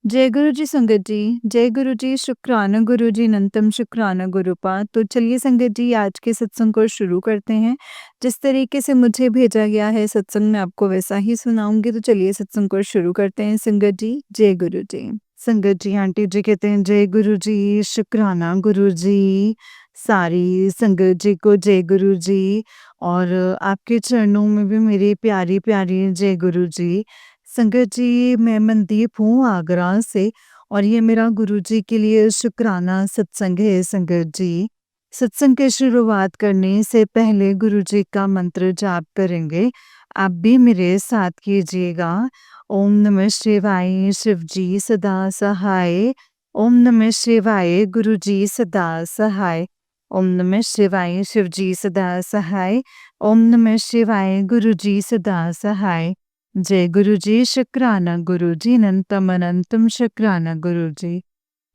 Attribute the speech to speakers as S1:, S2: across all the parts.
S1: जय गुरु जी संगत जी, जय गुरु जी, शुक्राना गुरु जी, अनंतम शुक्राना गुरुपा। तो चलिए संगत जी आज के सत्संग को शुरू करते हैं। जिस तरीके से मुझे भेजा गया है सत्संग मैं आपको वैसा ही सुनाऊंगी। तो चलिए सत्संग को शुरू करते हैं संगत जी। जय गुरु जी। संगत जी आंटी जी कहते हैं जय गुरु जी, शुक्राना गुरु जी। सारी संगत जी को जय गुरु जी। और आपके चरणों में भी मेरी प्यारी प्यारी जय गुरु जी। संगत जी मैं मनदीप हूँ आगरा से और ये मेरा गुरुजी के लिए शुक्राना सत्संग है संगत जी। सत्संग की शुरुआत करने से पहले गुरुजी का मंत्र जाप करेंगे। आप भी मेरे साथ कीजिएगा। ओम नमः शिवाय शिव जी सदा सहाय। ओम नमः शिवाय गुरु जी सदा सहाय। ओम नमः शिवाय शिव जी सदा सहाय। ओम नमः शिवाय गुरु जी सदा सहाय। जय गुरु जी, शुक्राना गुरु जी, अनंतम अनंतम शुक्राना गुरु जी।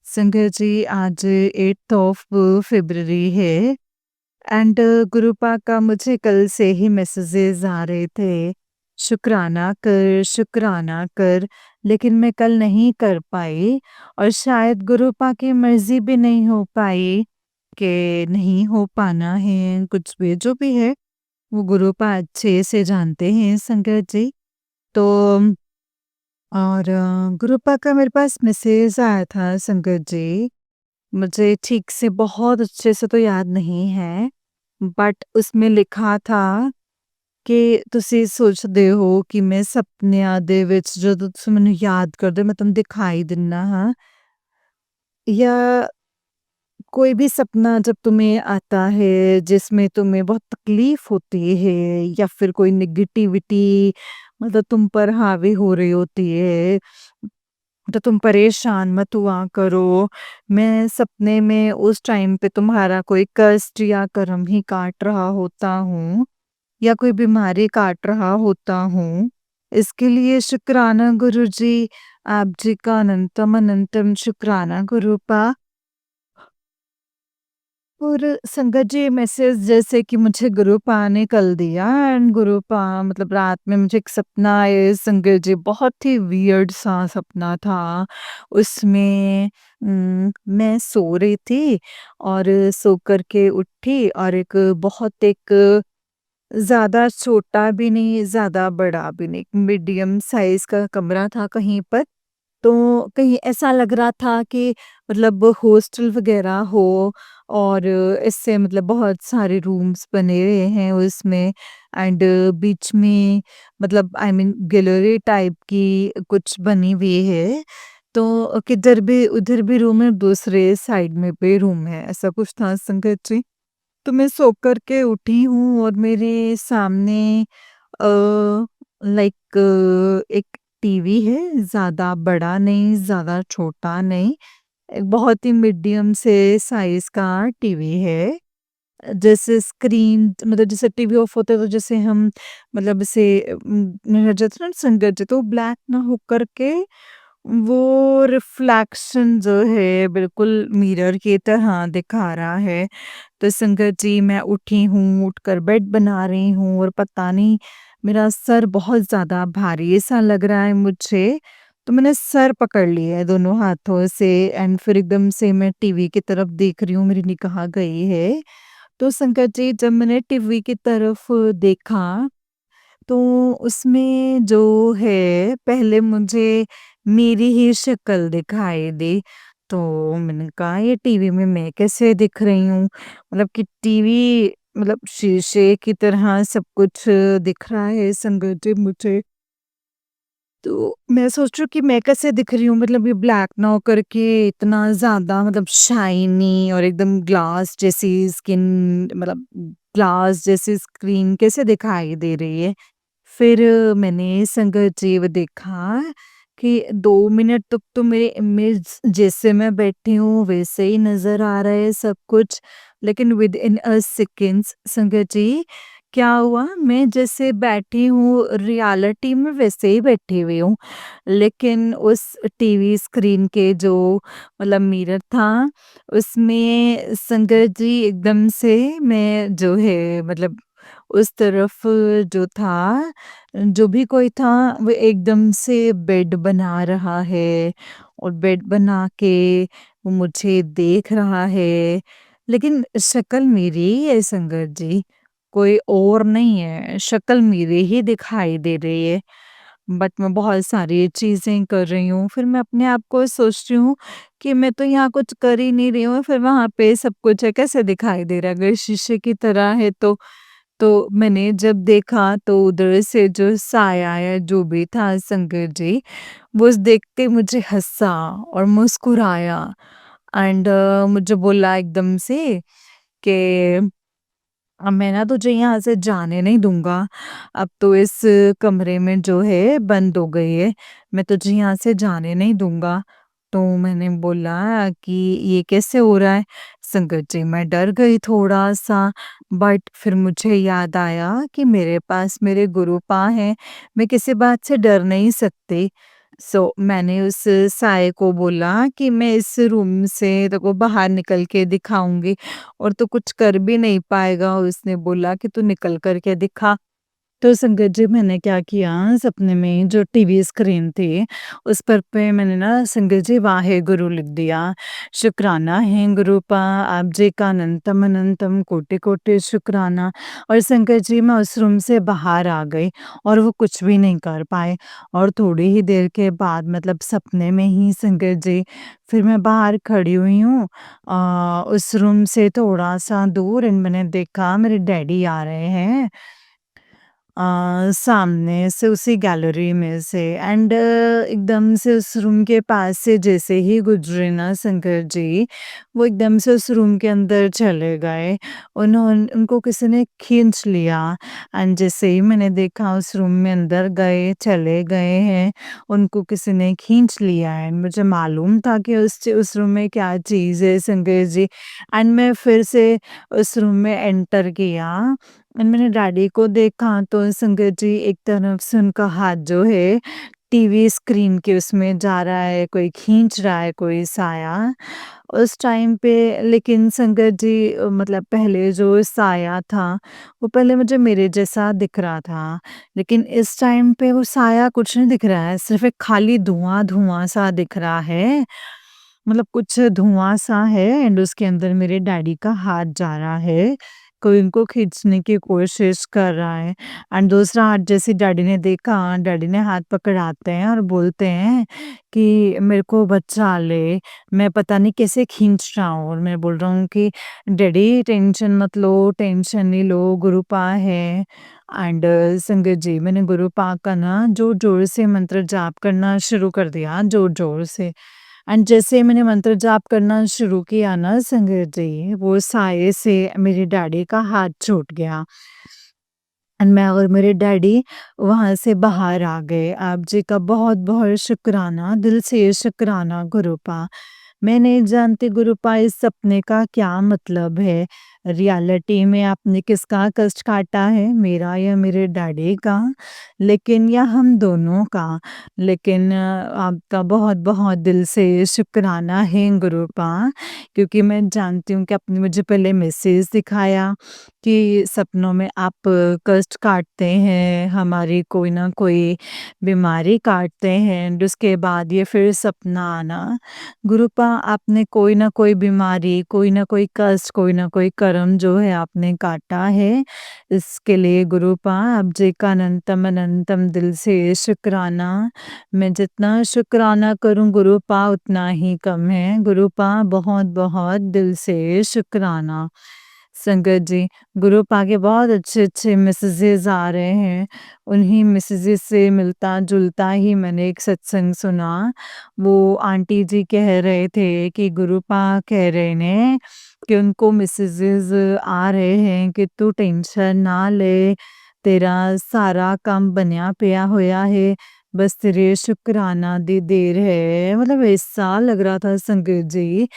S1: संगत जी आज 8th ऑफ फरवरी है एंड गुरुपा का मुझे कल से ही मैसेजेस आ रहे थे, शुक्राना कर, लेकिन मैं कल नहीं कर पाई और शायद गुरुपा की मर्जी भी नहीं हो पाई कि नहीं हो पाना है, कुछ भी जो भी है वो गुरुपा अच्छे से जानते हैं संगत जी। तो और गुरुपा का मेरे पास मैसेज आया था संगत जी। मुझे ठीक से बहुत अच्छे से तो याद नहीं है, बट उसमें लिखा था कि ਤੁਸੀਂ ਸੋਚਦੇ ਹੋ ਕਿ ਮੈਂ ਸੁਪਨਿਆਂ ਦੇ ਵਿੱਚ ਜਦੋਂ ਤੁਸੀਂ ਮੈਨੂੰ याद ਕਰਦੇ ਮੈਂ ਤੁਹਾਨੂੰ दिखाई ਦਿੰਨਾ ਹਾਂ या कोई भी सपना जब तुम्हें आता है जिसमें तुम्हें बहुत तकलीफ होती है या फिर कोई नेगेटिविटी मतलब तुम पर हावी हो रही होती है तो तुम परेशान मत हुआ करो। मैं सपने में उस टाइम पे तुम्हारा कोई कष्ट या कर्म ही काट रहा होता हूँ या कोई बीमारी काट रहा होता हूँ। इसके लिए शुक्राना गुरु जी, आप जी का अनंतम अनंतम शुक्राना गुरुपा। और संगत जी मैसेज जैसे कि मुझे गुरुपा ने कल दिया एंड गुरुपा मतलब रात में मुझे एक सपना आया संगत जी, बहुत ही वियर्ड सा सपना था। उसमें मैं सो रही थी और सो कर के उठी और एक बहुत एक ज़्यादा छोटा भी नहीं, ज़्यादा बड़ा भी नहीं, मीडियम साइज़ का कमरा था कहीं पर। तो कहीं ऐसा लग रहा था कि मतलब हॉस्टल वगैरह हो और इससे मतलब बहुत सारे रूम्स बने हुए हैं उसमें एंड बीच में मतलब आई मीन गैलरी टाइप की कुछ बनी हुई है। तो किधर भी उधर भी रूम है, दूसरे साइड में भी रूम है, ऐसा कुछ था संगत जी। तो मैं सो कर के उठी हूँ और मेरे सामने लाइक एक टीवी है, ज़्यादा बड़ा नहीं, ज़्यादा छोटा नहीं, एक बहुत ही मीडियम से साइज़ का टीवी है। जैसे स्क्रीन मतलब जैसे टीवी ऑफ होता है तो जैसे हम मतलब इसे जाते हैं ना संगत जी, तो ब्लैक ना हो कर के वो रिफ्लेक्शन जो है बिल्कुल मिरर की तरह दिखा रहा है। तो संगत जी मैं उठी हूँ, उठकर बेड बना रही हूँ और पता नहीं मेरा सर बहुत ज़्यादा भारी सा लग रहा है मुझे। तो मैंने सर पकड़ लिया है दोनों हाथों से एंड फिर एकदम से मैं टीवी की तरफ देख रही हूँ, मेरी निगाह गई है। तो संगत जी जब मैंने टीवी की तरफ देखा तो उसमें जो है पहले मुझे मेरी ही शक्ल दिखाई दी। तो मैंने कहा ये टीवी में मैं कैसे दिख रही हूँ? मतलब कि टीवी मतलब शीशे की तरह सब कुछ दिख रहा है संगत जी मुझे। तो मैं सोच रही हूँ कि मैं कैसे दिख रही हूँ, मतलब ये ब्लैक ना होकर के इतना ज़्यादा मतलब शाइनी और एकदम ग्लास जैसी स्किन मतलब ग्लास जैसी स्क्रीन कैसे दिखाई दे रही है। फिर मैंने संगत जी वो देखा कि 2 मिनट तक तो मेरे इमेज जैसे मैं बैठी हूँ वैसे ही नज़र आ रहा है सब कुछ। लेकिन विदिन अ सेकंड्स संगत जी क्या हुआ, मैं जैसे बैठी हूँ रियलिटी में वैसे ही बैठी हुई हूँ। लेकिन उस टीवी स्क्रीन के जो मतलब मिरर था उसमें संगत जी एकदम से मैं जो है मतलब उस तरफ जो था, जो भी कोई था वो एकदम से बेड बना रहा है और बेड बना के वो मुझे देख रहा है। लेकिन शक्ल मेरी ही है संगत जी, कोई और नहीं है, शक्ल मेरी ही दिखाई दे रही है। बट मैं बहुत सारी चीज़ें कर रही हूँ, फिर मैं अपने आप को सोचती हूँ कि मैं तो यहाँ कुछ कर ही नहीं रही हूँ, फिर वहाँ पे सब कुछ है, कैसे दिखाई दे रहा है? अगर शीशे की तरह है तो मैंने जब देखा तो उधर से जो साया या जो भी था संगत जी, वो देख के मुझे हँसा और मुस्कुराया एंड मुझे बोला एकदम से कि अब मैं ना तुझे यहाँ से जाने नहीं दूँगा, अब तो इस कमरे में जो है बंद हो गई है, मैं तुझे यहाँ से जाने नहीं दूँगा। तो मैंने बोला कि ये कैसे हो रहा है? संगत जी मैं डर गई थोड़ा-सा, बट फिर मुझे याद आया कि मेरे पास मेरे गुरुपा हैं, मैं किसी बात से डर नहीं सकती। मैंने उस साये को बोला कि मैं इस रूम से तेरे को बाहर निकल के दिखाऊँगी और तू कुछ कर भी नहीं पाएगा। उसने बोला कि तू निकल कर के दिखा। तो संगत जी मैंने क्या किया, सपने में जो टीवी स्क्रीन थी उस पर पे मैंने ना संगत जी वाहेगुरु लिख दिया। शुक्राना है गुरुपा, आप जी का अनंतम अनंतम कोटि कोटि शुक्राना। और संगत जी मैं उस रूम से बाहर आ गई और वो कुछ भी नहीं कर पाए। और थोड़ी ही देर के बाद मतलब सपने में ही संगत जी फिर मैं बाहर खड़ी हुई हूँ उस रूम से थोड़ा सा दूर, एंड मैंने देखा मेरे डैडी आ रहे हैं सामने से उसी गैलरी में से, एंड एकदम से उस रूम के पास से जैसे ही गुजरे ना शंकर जी, वो एकदम से उस रूम के अंदर चले गए। उनको किसी ने खींच लिया एंड जैसे ही मैंने देखा उस रूम में अंदर गए, चले गए हैं, उनको किसी ने खींच लिया है। मुझे मालूम था कि उस रूम में क्या चीज़ है शंकर जी, एंड मैं फिर से उस रूम में एंटर किया एंड मैंने डैडी को देखा तो संगत जी एक तरफ से उनका हाथ जो है टीवी स्क्रीन के उसमें जा रहा है, कोई खींच रहा है कोई साया। उस टाइम पे लेकिन संगत जी मतलब पहले जो साया था, वो पहले मुझे मेरे जैसा दिख रहा था। लेकिन इस टाइम पे वो साया कुछ नहीं दिख रहा है, सिर्फ़ एक खाली धुआँ-धुआँ सा दिख रहा है। मतलब कुछ धुआँ-सा है एंड उसके अंदर मेरे डैडी का हाथ जा रहा है। कोई उनको खींचने की कोशिश कर रहा है एंड दूसरा हाथ जैसे डैडी ने देखा, डैडी ने हाथ पकड़ाते हैं और बोलते हैं कि मेरे को बचा ले, मैं पता नहीं कैसे खींच रहा हूँ। और मैं बोल रहा हूँ कि डैडी टेंशन मत लो, टेंशन नहीं लो, गुरुपा है। एंड संगत जी मैंने गुरुपा का ना ज़ोर-ज़ोर से मंत्र जाप करना शुरू कर दिया, ज़ोर-ज़ोर से। एंड जैसे मैंने मंत्र जाप करना शुरू किया ना संगत जी, वो साये से मेरे डैडी का हाथ छूट गया एंड मैं और मेरे डैडी वहाँ से बाहर आ गए। आप जी का बहुत-बहुत शुक्राना, दिल से शुक्राना गुरुपा। मैं नहीं जानती गुरुपा इस सपने का क्या मतलब है? रियलिटी में आपने किसका कष्ट काटा है, मेरा या मेरे डैडी का? लेकिन या हम दोनों का? लेकिन आपका बहुत-बहुत दिल से शुक्राना है गुरुपा, क्योंकि मैं जानती हूँ कि आपने मुझे पहले मैसेज दिखाया कि सपनों में आप कष्ट काटते हैं, हमारी कोई ना कोई बीमारी काटते हैं एंड उसके बाद ये फिर सपना आना। गुरुपा आपने कोई ना कोई बीमारी, कोई ना कोई कष्ट, कोई ना कोई कर्म जो है आपने काटा है। इसके लिए गुरुपा आप जी का अनंतम अनंतम दिल से शुक्राना। मैं जितना शुक्राना करूँ गुरुपा उतना ही कम है। गुरुपा बहुत-बहुत दिल से शुक्राना। संगत जी, ग्रुप आगे बहुत अच्छे-अच्छे मैसेजेस आ रहे हैं। उन्हीं मैसेजेस से मिलता-जुलता ही मैंने एक सत्संग सुना। वो आंटी जी कह रहे थे कि गुरुपा कह रहे ने कि उनको मैसेजेस आ रहे हैं कि तू टेंशन ना ले, तेरा सारा काम बनया पिया होया है, बस तेरे शुकराना दी देर है। मतलब ऐसा लग रहा था संगत जी,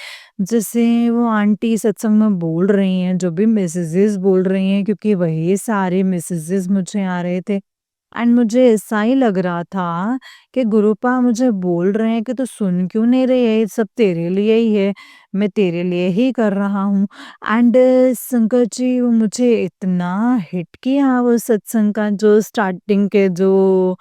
S1: जैसे वो आंटी सत्संग में बोल रही हैं, जो भी मैसेजेस बोल रही हैं, क्योंकि वही सारे मैसेजेस मुझे आ रहे थे एंड मुझे ऐसा ही लग रहा था कि गुरुपा मुझे बोल रहे हैं कि तू सुन क्यों नहीं रही है? ये सब तेरे लिए ही है, मैं तेरे लिए ही कर रहा हूँ। एंड शंकर जी वो मुझे इतना हिट किया वो सत्संग का जो स्टार्टिंग के जो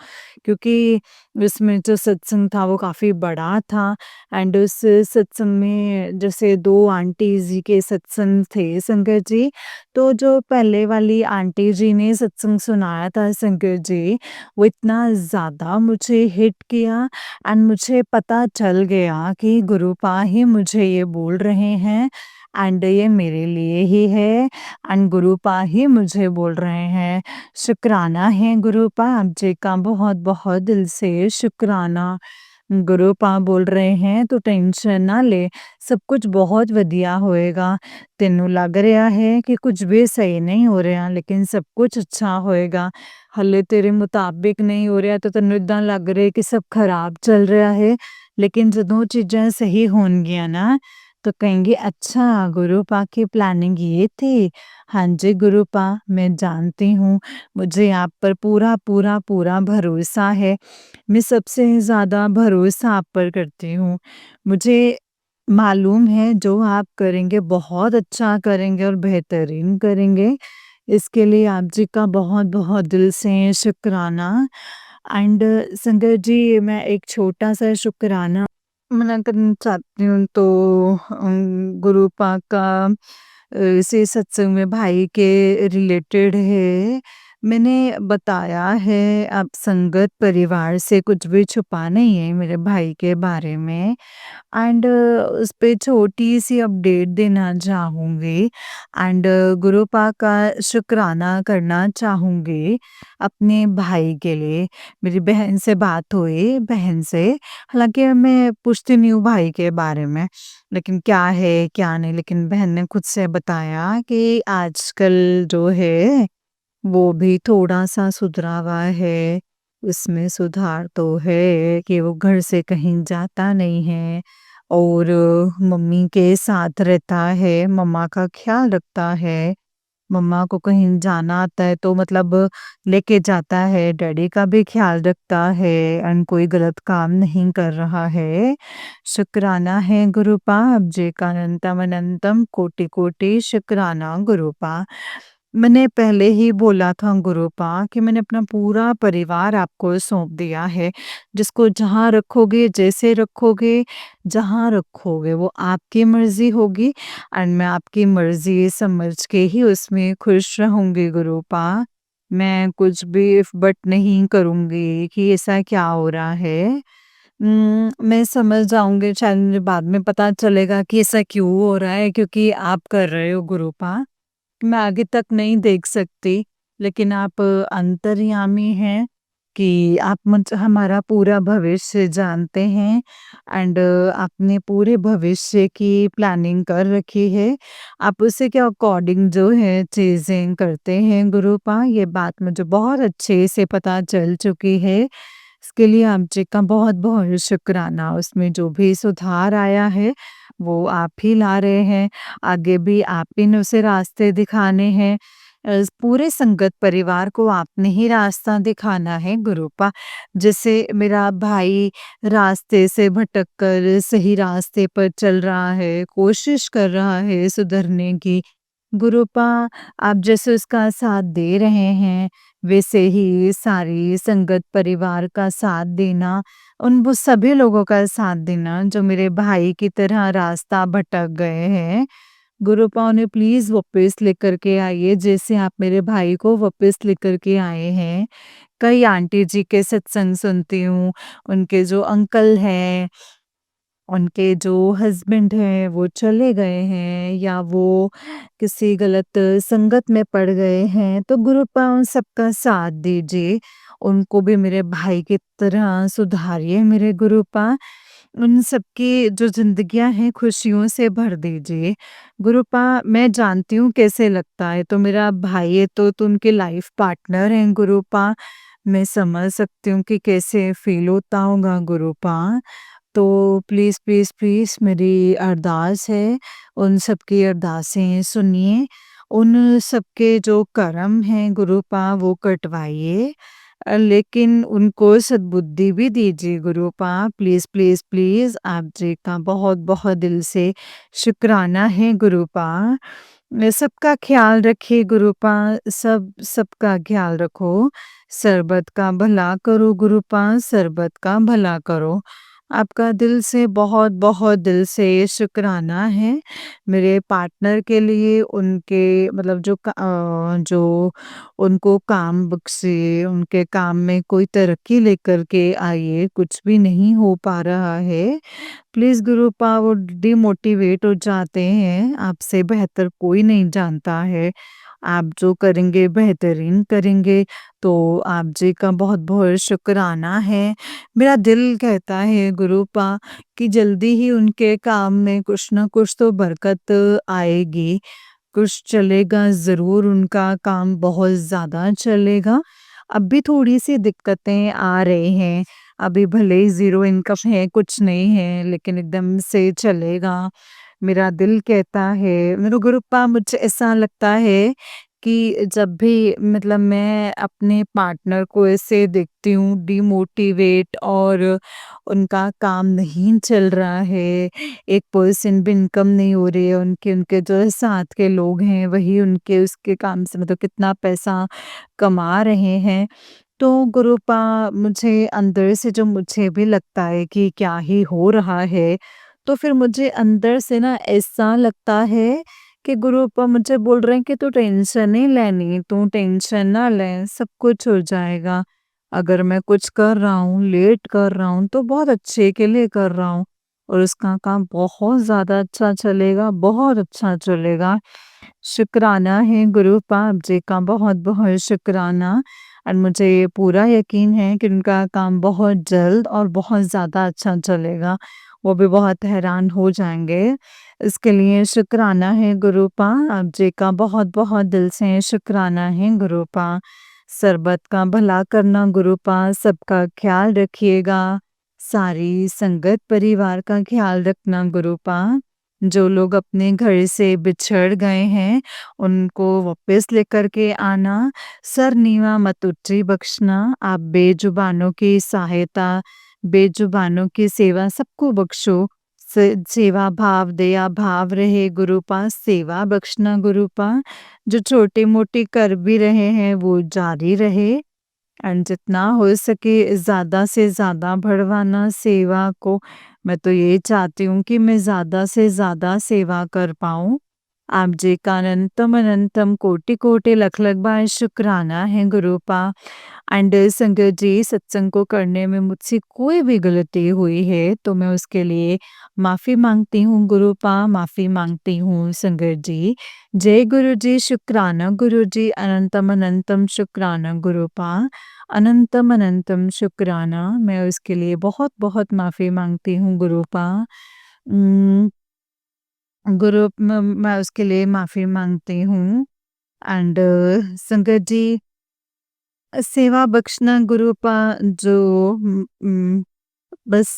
S1: क्योंकि उसमें जो सत्संग था वो काफ़ी बड़ा था एंड उस सत्संग में जैसे 2 आंटी जी के सत्संग थे शंकर जी, तो जो पहले वाली आंटी जी ने सत्संग सुनाया था शंकर जी, वो इतना ज़्यादा मुझे हिट किया एंड मुझे पता चल गया कि गुरुपा ही मुझे ये बोल रहे हैं एंड ये मेरे लिए ही है एंड गुरुपा ही मुझे बोल रहे हैं। शुक्राना है गुरुपा आप जी का बहुत-बहुत दिल से शुक्राना। गुरुपा बोल रहे हैं तू टेंशन ना ले, सब कुछ बहुत ਵਧੀਆ ਹੋਏਗਾ। ਤੈਨੂੰ ਲੱਗ ਰਿਹਾ ਹੈ ਕਿ ਕੁਝ ਵੀ ਸਹੀ ਨਹੀਂ ਹੋ ਰਿਹਾ ਲੇਕਿਨ ਸਭ ਕੁਝ ਅੱਛਾ ਹੋਏਗਾ। ਹਲੇ ਤੇਰੇ ਮੁਤਾਬਿਕ ਨਹੀਂ ਹੋ ਰਿਹਾ ਤਾਂ ਤੈਨੂੰ ਇਦਾਂ ਲੱਗ ਰਿਹਾ ਕਿ ਸਭ ਖਰਾਬ ਚੱਲ ਰਿਹਾ ਹੈ ਲੇਕਿਨ ਜਦੋਂ ਚੀਜ਼ਾਂ ਸਹੀ ਹੋਣਗੀਆਂ ਨਾ तो कहेंगे अच्छा गुरुपा की प्लानिंग ये थी। हाँ जी गुरुपा मैं जानती हूँ मुझे आप पर पूरा पूरा पूरा भरोसा है। मैं सबसे ज़्यादा भरोसा आप पर करती हूँ। मुझे मालूम है जो आप करेंगे बहुत अच्छा करेंगे और बेहतरीन करेंगे। इसके लिए आप जी का बहुत-बहुत दिल से शुक्राना एंड संगत जी मैं एक छोटा-सा शुक्राना मना करना चाहती हूँ तो गुरुपा का इसी सत्संग में भाई के रिलेटेड है। मैंने बताया है आप संगत परिवार से कुछ भी छुपा नहीं है मेरे भाई के बारे में एंड उस पे छोटी-सी अपडेट देना चाहूँगी एंड गुरुपा का शुक्राना करना चाहूँगी अपने भाई के लिए। मेरी बहन से बात हुई, बहन से हालाँकि मैं पूछती नहीं हूँ भाई के बारे में, लेकिन क्या है, क्या नहीं, लेकिन बहन ने खुद से बताया कि आजकल जो है, वो भी थोड़ा-सा सुधरा हुआ है। उसमें सुधार तो है कि वो घर से कहीं जाता नहीं है और मम्मी के साथ रहता है, मम्मा का ख़्याल रखता है। मम्मा को कहीं जाना आता है तो मतलब लेके जाता है, डैडी का भी ख़्याल रखता है एंड कोई गलत काम नहीं कर रहा है। शुक्राना है गुरुपा अब जे का अनंतम अनंतम कोटि-कोटि शुक्राना गुरुपा। मैंने पहले ही बोला था गुरुपा कि मैंने अपना पूरा परिवार आपको सौंप दिया है। जिसको जहाँ रखोगे, जैसे रखोगे, जहाँ रखोगे वो आपकी मर्ज़ी होगी एंड मैं आपकी मर्ज़ी समझ के ही उसमें खुश रहूँगी गुरुपा। मैं कुछ भी इफ़ बट नहीं करूँगी कि ऐसा क्या हो रहा है। मैं समझ जाऊँगी शायद मुझे बाद में पता चलेगा कि ऐसा क्यों हो रहा है क्योंकि आप कर रहे हो गुरुपा। मैं आगे तक नहीं देख सकती, लेकिन आप अंतर्यामी हैं कि आप मुझ हमारा पूरा भविष्य जानते हैं एंड आपने पूरे भविष्य की प्लानिंग कर रखी है। आप उसी के अकॉर्डिंग जो है चीज़ें करते हैं गुरुपा, ये बात मुझे बहुत अच्छे से पता चल चुकी है। इसके लिए आप जी का बहुत-बहुत शुक्राना। उसमें जो भी सुधार आया है, वो आप ही ला रहे हैं। आगे भी आप ही ने उसे रास्ते दिखाने हैं। पूरे संगत परिवार को आपने ही रास्ता दिखाना है गुरुपा। जैसे मेरा भाई रास्ते से भटक कर सही रास्ते पर चल रहा है, कोशिश कर रहा है सुधरने की। गुरुपा आप जैसे उसका साथ दे रहे हैं, वैसे ही सारी संगत परिवार का साथ देना, उन वो सभी लोगों का साथ देना जो मेरे भाई की तरह रास्ता भटक गए हैं। गुरुपा उन्हें प्लीज़ वापस लेकर के आइए जैसे आप मेरे भाई को वापस लेकर के आए हैं। कई आंटी जी के सत्संग सुनती हूँ, उनके जो अंकल हैं उनके जो हस्बैंड हैं वो चले गए हैं या वो किसी गलत संगत में पड़ गए हैं तो गुरुपा उन सबका साथ दीजिए। उनको भी मेरे भाई की तरह सुधारिए मेरे गुरुपा। उन सबकी जो ज़िंदगियाँ हैं खुशियों से भर दीजिए। गुरुपा मैं जानती हूँ कैसे लगता है, तो मेरा भाई है तो उनके लाइफ पार्टनर हैं गुरुपा। मैं समझ सकती हूँ कि कैसे फ़ील होता होगा गुरुपा। तो प्लीज़, प्लीज़, प्लीज़ मेरी अरदास है, उन सबकी अरदासें सुनिए, उन सबके जो कर्म हैं गुरुपा वो कटवाइए लेकिन उनको सद्बुद्धि भी दीजिए गुरुपा प्लीज़, प्लीज़, प्लीज़ आप जी का बहुत-बहुत दिल से शुक्राना है गुरुपा। सबका ख़्याल रखिए गुरुपा, सबका ख़्याल रखो। सरबत का भला करो गुरुपा, सरबत का भला करो। आपका दिल से बहुत-बहुत दिल से शुक्राना है। मेरे पार्टनर के लिए उनके मतलब जो उनको काम बख्शे, उनके काम में कोई तरक्की लेकर के आइए, कुछ भी नहीं हो पा रहा है। प्लीज़ गुरुपा वो डिमोटिवेट हो जाते हैं, आपसे बेहतर कोई नहीं जानता है। आप जो करेंगे बेहतरीन करेंगे, तो आप जी का बहुत-बहुत शुक्राना है। मेरा दिल कहता है गुरुपा कि जल्दी ही उनके काम में कुछ न कुछ तो बरकत आएगी, कुछ चलेगा ज़रूर उनका काम बहुत ज़्यादा चलेगा। अभी थोड़ी-सी दिक्कतें आ रही हैं, अभी भले ही ज़ीरो इनकम है, कुछ नहीं है, लेकिन एकदम से चलेगा। मेरा दिल कहता है मेरे गुरुपा मुझे ऐसा लगता है कि जब भी मतलब मैं अपने पार्टनर को ऐसे देखती हूँ डिमोटिवेट और उनका काम नहीं चल रहा है, 1% भी इनकम नहीं हो रही है, उनके उनके जो है साथ के लोग हैं वही उनके उसके काम से मतलब कितना पैसा कमा रहे हैं। तो गुरुपा मुझे अंदर से जो मुझे भी लगता है कि क्या ही हो रहा है, तो फिर मुझे अंदर से ना ऐसा लगता है कि गुरुपा मुझे बोल रहे हैं कि तू टेंशन नहीं लेनी, तू टेंशन ना ले, सब कुछ हो जाएगा। अगर मैं कुछ कर रहा हूँ, लेट कर रहा हूँ, तो बहुत अच्छे के लिए कर रहा हूँ और उसका काम बहुत ज़्यादा अच्छा चलेगा, बहुत अच्छा चलेगा। शुक्राना है गुरुपा आप जी का बहुत-बहुत शुक्राना और मुझे ये पूरा यकीन है कि उनका काम बहुत जल्द और बहुत ज़्यादा अच्छा चलेगा। वो भी बहुत हैरान हो जाएँगे। इसके लिए शुक्राना है गुरुपा आप जी का बहुत-बहुत दिल से शुक्राना है गुरुपा। सरबत का भला करना गुरुपा, सबका ख़्याल रखिएगा। सारी संगत परिवार का ख़्याल रखना गुरुपा। जो लोग अपने घर से बिछड़ गए हैं, उनको वापस लेकर के आना, सर नीवा मत ऊँची बख्शना, आप बेजुबानों की सहायता, बेजुबानों की सेवा सबको बख्शो। सेवा भाव, दया भाव रहे गुरु पास, सेवा बख्शना गुरु पा, जो छोटी-मोटी कर भी रहे हैं वो जारी रहे। एंड जितना हो सके ज़्यादा से ज़्यादा बढ़वाना सेवा को। मैं तो ये चाहती हूँ कि मैं ज़्यादा से ज़्यादा सेवा कर पाऊँ। आप जी का अनंतम अनंतम कोटि-कोटि लख-लख बार शुक्राना है गुरुपा। एंड संगत जी सत्संग को करने में मुझसे कोई भी गलती हुई है तो मैं उसके लिए माफ़ी माँगती हूँ गुरुपा, माफ़ी माँगती हूँ संगत जी। जय गुरु जी, शुक्राना गुरु जी, अनंतम अनंतम शुक्राना गुरुपा। अनंतम अनंतम शुक्राना, मैं उसके लिए बहुत-बहुत माफ़ी माँगती हूँ गुरुपा। उम, गुरु मैं उसके लिए माफ़ी माँगती हूँ एंड संगत जी सेवा बख्शना गुरुपा जो बस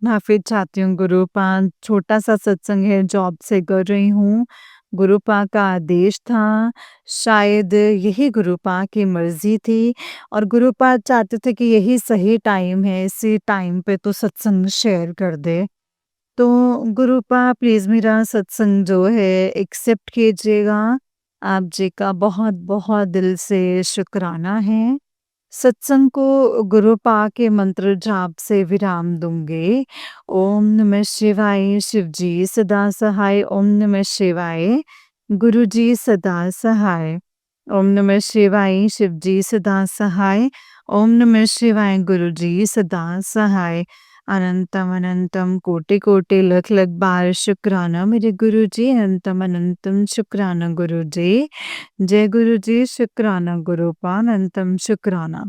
S1: माफ़ी चाहती हूँ गुरुपा, छोटा-सा सत्संग है, जॉब से कर रही हूँ। गुरुपा का आदेश था, शायद यही गुरुपा की मर्ज़ी थी और गुरुपा चाहते थे कि यही सही टाइम है, इसी टाइम पे तो सत्संग शेयर कर दे। तो गुरुपा प्लीज़ मेरा सत्संग जो है एक्सेप्ट कीजिएगा। आप जी का बहुत-बहुत दिल से शुक्राना है। सत्संग को गुरुपा के मंत्र जाप से विराम दूँगी। ओम नमः शिवाय, शिव जी सदा सहाय, ओम नमः शिवाय, गुरु जी सदा सहाय। ओम नमः शिवाय, शिव जी सदा सहाय, ओम नमः शिवाय, गुरु जी सदा सहाय। अनंतम अनंतम कोटि-कोटि लख-लख बार शुक्राना मेरे गुरु जी, अनंतम अनंतम शुक्राना गुरु जी। जय गुरु जी, शुक्राना गुरुपा, अनंतम शुक्राना।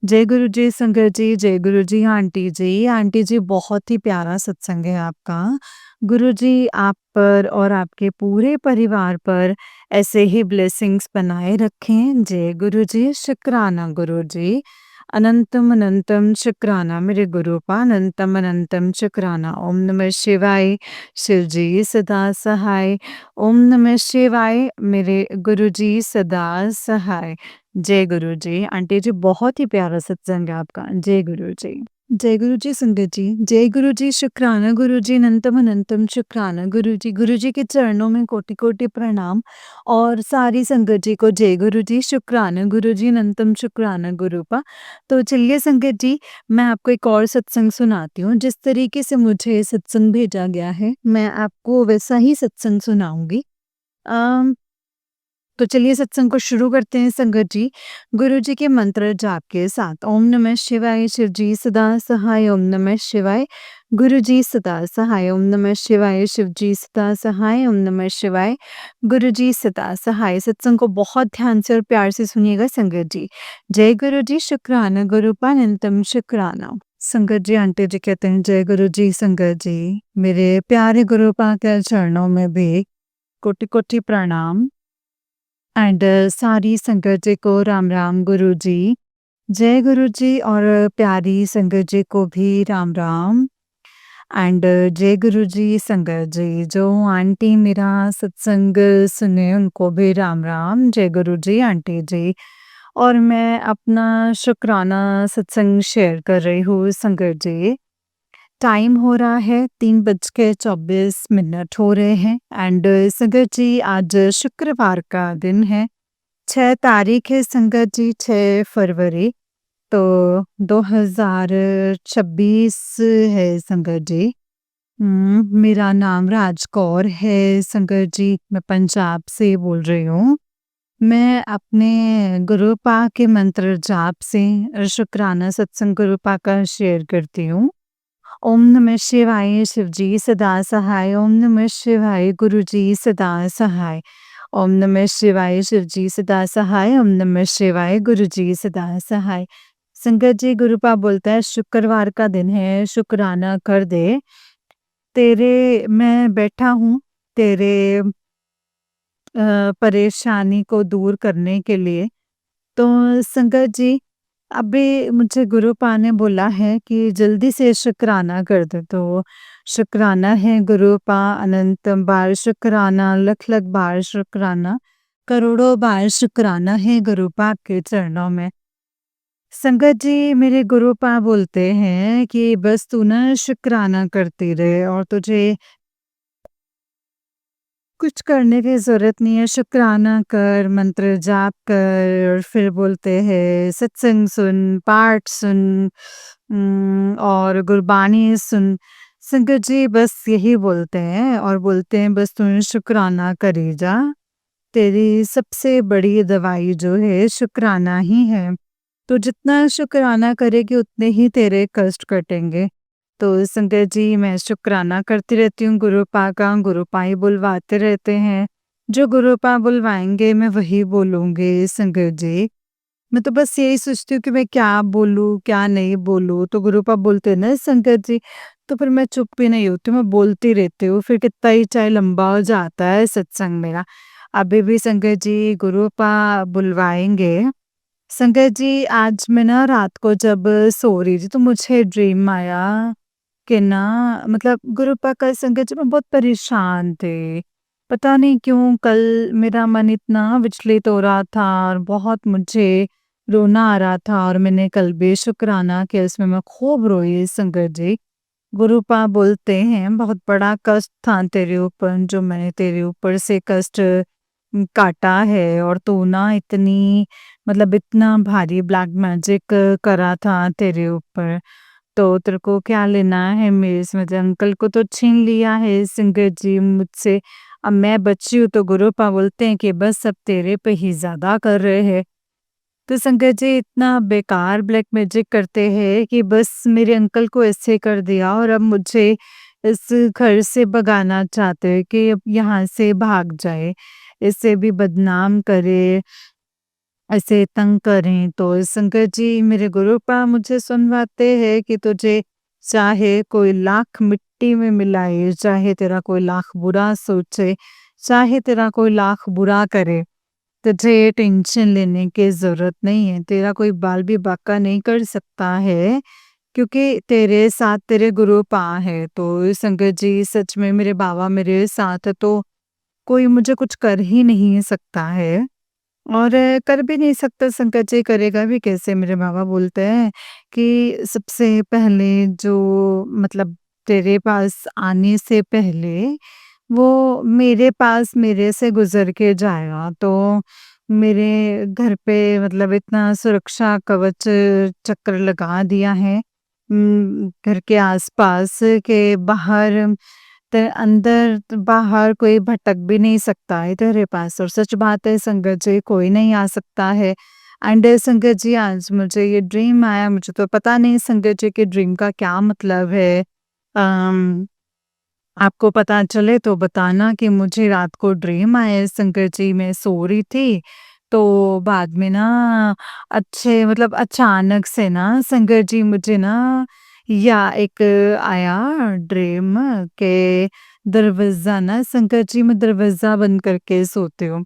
S1: जय गुरु जी संगत जी, जय गुरु जी आंटी जी। आंटी जी बहुत ही प्यारा सत्संग है आपका। गुरु जी आप पर और आपके पूरे परिवार पर ऐसे ही ब्लेसिंग्स बनाए रखें। जय गुरु जी, शुक्राना गुरु जी। अनंतम अनंतम शुक्राना मेरे गुरुपा, अनंतम अनंतम शुक्राना। ओम नमः शिवाय, शिव जी सदा सहाय। ओम नमः शिवाय, मेरे गुरु जी सदा सहाय। जय गुरु जी। आंटी जी बहुत ही प्यारा सत्संग है आपका। जय गुरु जी। जय गुरु जी संगत जी। जय गुरु जी, शुक्राना गुरु जी, अनंतम अनंतम शुक्राना गुरु जी। गुरु जी के चरणों में कोटि-कोटि प्रणाम और सारी संगत जी को जय गुरु जी, शुक्राना गुरु जी, अनंतम शुक्राना गुरुपा। तो चलिए संगत जी, मैं आपको एक और सत्संग सुनाती हूँ। जिस तरीके से मुझे सत्संग भेजा गया है, मैं आपको वैसा ही सत्संग सुनाऊँगी। अ तो चलिए सत्संग को शुरू करते हैं संगत जी। गुरु जी के मंत्र जाप के साथ। ओम नमः शिवाय, शिव जी सदा सहाय। ओम नमः शिवाय, गुरु जी सदा सहाय। ओम नमः शिवाय, शिव जी सदा सहाय। ओम नमः शिवाय, गुरु जी सदा सहाय। सत्संग को बहुत ध्यान से और प्यार से सुनिएगा संगत जी। जय गुरु जी, शुक्राना गुरुपा, अनंतम शुक्राना। संगत जी, आंटी जी कहते हैं जय गुरु जी संगत जी। मेरे प्यारे गुरुपा के चरणों में भी कोटि कोटि प्रणाम। एंड सारी संगत जी को राम राम गुरु जी। जय गुरु जी और प्यारी संगत जी को भी राम राम। एंड जय गुरु जी संगत जी। जो आंटी मेरा सत्संग सुने उनको भी राम राम। जय गुरु जी आंटी जी। और मैं अपना शुक्राना सत्संग शेयर कर रही हूँ संगत जी। टाइम हो रहा है 3:24 हो रहे हैं। एंड संगत जी आज शुक्रवार का दिन है। 6 तारीख है संगत जी, 6 फरवरी, तो 2026 है संगत जी। मेरा नाम राज कौर है संगत जी, मैं पंजाब से बोल रही हूँ। मैं अपने गुरुपा के मंत्र जाप से शुक्राना सत्संग गुरुपा का शेयर करती हूँ। ओम नमः शिवाय, शिव जी सदा सहाय। ओम नमः शिवाय, गुरु जी सदा सहाय। ओम नमः शिवाय, शिव जी सदा सहाय। ओम नमः शिवाय, गुरु जी सदा सहाय। संगत जी, गुरुपा बोलता है शुक्रवार का दिन है, शुक्राना कर दे। तेरे मैं बैठा हूँ तेरे परेशानी को दूर करने के लिए। तो संगत जी, अभी मुझे गुरुपा ने बोला है कि जल्दी से शुक्राना कर दे। तो शुक्राना है गुरुपा, अनंत बार शुक्राना, लख लख बार शुक्राना, करोड़ों बार शुक्राना है गुरुपा के चरणों में। संगत जी, मेरे गुरुपा बोलते हैं कि बस तू ना शुक्राना करती रहे और तुझे कुछ करने की ज़रूरत नहीं है, शुक्राना कर, मंत्र जाप कर और फिर बोलते हैं सत्संग सुन, पाठ सुन, और गुरबानी सुन। संगत जी बस यही बोलते हैं और बोलते हैं बस तू शुक्राना करी जा। तेरी सबसे बड़ी दवाई जो है शुक्राना ही है। तो जितना शुक्राना करेगी उतने ही तेरे कष्ट कटेंगे। तो संगत जी, मैं शुक्राना करती रहती हूँ गुरुपा का, गुरुपा ही बुलवाते रहते हैं। जो गुरुपा बुलवाएँगे मैं वही बोलूँगी संगत जी। मैं तो बस यही सोचती हूँ कि मैं क्या बोलूँ, क्या नहीं बोलूँ? तो गुरुपा बोलते हैं ना संगत जी, तो फिर मैं चुप भी नहीं होती, मैं बोलती रहती हूँ, फिर कितना ही चाहे लंबा हो जाता है सत्संग मेरा। अभी भी संगत जी गुरुपा बुलवाएँगे। संगत जी, आज मैं ना रात को जब सो रही थी तो मुझे ड्रीम आया कि ना मतलब गुरुपा कल संगत जी मैं बहुत परेशान थे। पता नहीं क्यों कल मेरा मन इतना विचलित हो रहा था और बहुत मुझे रोना आ रहा था और मैंने कल बेशुक्राना किया, इसमें मैं खूब रोई संगत जी। गुरुपा बोलते हैं बहुत बड़ा कष्ट था तेरे ऊपर, जो मैंने तेरे ऊपर से कष्ट काटा है और तू ना इतनी मतलब इतना भारी ब्लैक मैजिक करा था तेरे ऊपर, तो तेरे को क्या लेना है मेरे से? मतलब अंकल को तो छीन लिया है संगत जी मुझसे, अब मैं बची हूँ। तो गुरुपा बोलते हैं कि बस अब तेरे पे ही ज़्यादा कर रहे हैं। तो संगत जी इतना बेकार ब्लैक मैजिक करते हैं कि बस मेरे अंकल को ऐसे कर दिया और अब मुझे इस घर से भगाना चाहते हैं कि अब यहाँ से भाग जाए, इसे भी बदनाम करे, ऐसे तंग करें। तो संगत जी मेरे गुरुपा मुझे सुनवाते हैं कि तुझे चाहे कोई लाख मिट्टी में मिलाए, चाहे तेरा कोई लाख बुरा सोचे, चाहे तेरा कोई लाख बुरा करे, तुझे टेंशन लेने की ज़रूरत नहीं है। तेरा कोई बाल भी बांका नहीं कर सकता है, क्योंकि तेरे साथ तेरे गुरुपा है। तो संगत जी सच में मेरे बाबा मेरे साथ है तो कोई मुझे कुछ कर ही नहीं सकता है। और कर भी नहीं सकता संकट जी, करेगा भी कैसे? मेरे बाबा बोलते हैं कि सबसे पहले जो मतलब तेरे पास आने से पहले वो मेरे पास मेरे से गुज़र के जाएगा। तो मेरे घर पे मतलब इतना सुरक्षा कवच चक्र लगा दिया है घर के आस-पास के बाहर अंदर बाहर कोई भटक भी नहीं सकता है तेरे पास। और सच बात है संगत जी, कोई नहीं आ सकता है। एंड संगत जी, आज मुझे ये ड्रीम आया, मुझे तो पता नहीं संगत जी कि ड्रीम का क्या मतलब है। अम, आपको पता चले तो बताना कि मुझे रात को ड्रीम आया संगत जी, मैं सो रही थी, तो बाद में ना अच्छे मतलब अचानक से ना संगत जी मुझे ना या एक आया ड्रीम के दरवाज़ा ना संगत जी, मैं दरवाज़ा बंद करके सोती हूँ।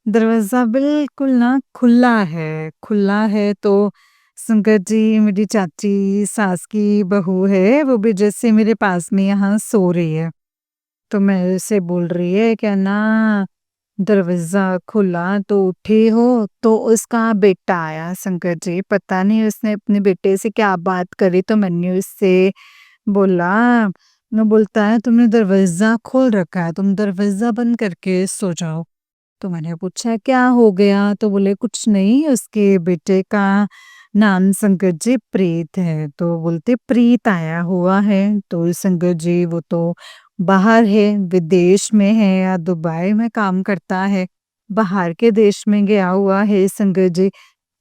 S1: दरवाज़ा बिल्कुल ना खुला है तो संगत जी मेरी चाची सास की बहू है, वो भी जैसे मेरे पास में यहाँ सो रही है। तो मेरे से बोल रही है क्या ना, दरवाज़ा खुला तो उठी हो, तो उसका बेटा आया शंकर जी, पता नहीं उसने अपने बेटे से क्या बात करी, तो मैंने उससे बोला, वो बोलता है तुमने दरवाज़ा खोल रखा है, तुम दरवाज़ा बंद करके सो जाओ। तो मैंने पूछा क्या हो गया? तो बोले कुछ नहीं, उसके बेटे का नाम शंकर जी प्रीत है। तो बोलते प्रीत आया हुआ है, तो शंकर जी वो तो बाहर है, विदेश में है या दुबई में काम करता है, बाहर के देश में गया हुआ है शंकर जी।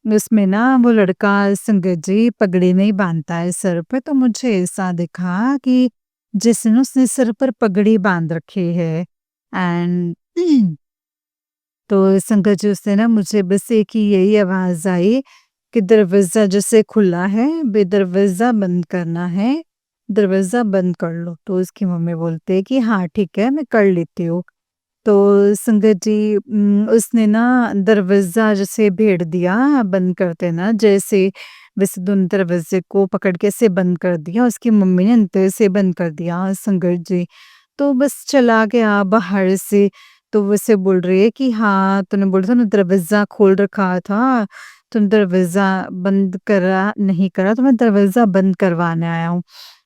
S1: उसमें ना वो लड़का शंकर जी पगड़ी नहीं बांधता है सर पे, तो मुझे ऐसा दिखा कि जिसने उसने सर पर पगड़ी बांध रखी है। एंड तो शंकर जी उसने ना मुझे बस एक ही यही आवाज़ आई कि दरवाज़ा जैसे खुला है, बे दरवाज़ा बंद करना है, दरवाज़ा बंद कर लो। तो उसकी मम्मी बोलते हैं कि हाँ ठीक है, मैं कर लेती हूँ। तो संगत जी उसने ना दरवाज़ा जैसे भेड़ दिया बंद करते ना जैसे, वैसे दोनों दरवाज़े को पकड़ के ऐसे बंद कर दिया, उसकी मम्मी ने अंदर से बंद कर दिया संगत जी। तो बस चला गया बाहर से, तो वो ऐसे बोल रही है कि हाँ, तूने बोला था ना दरवाज़ा खोल रखा था, तूने दरवाज़ा बंद करा नहीं करा, तो मैं दरवाज़ा बंद करवाने आया हूँ।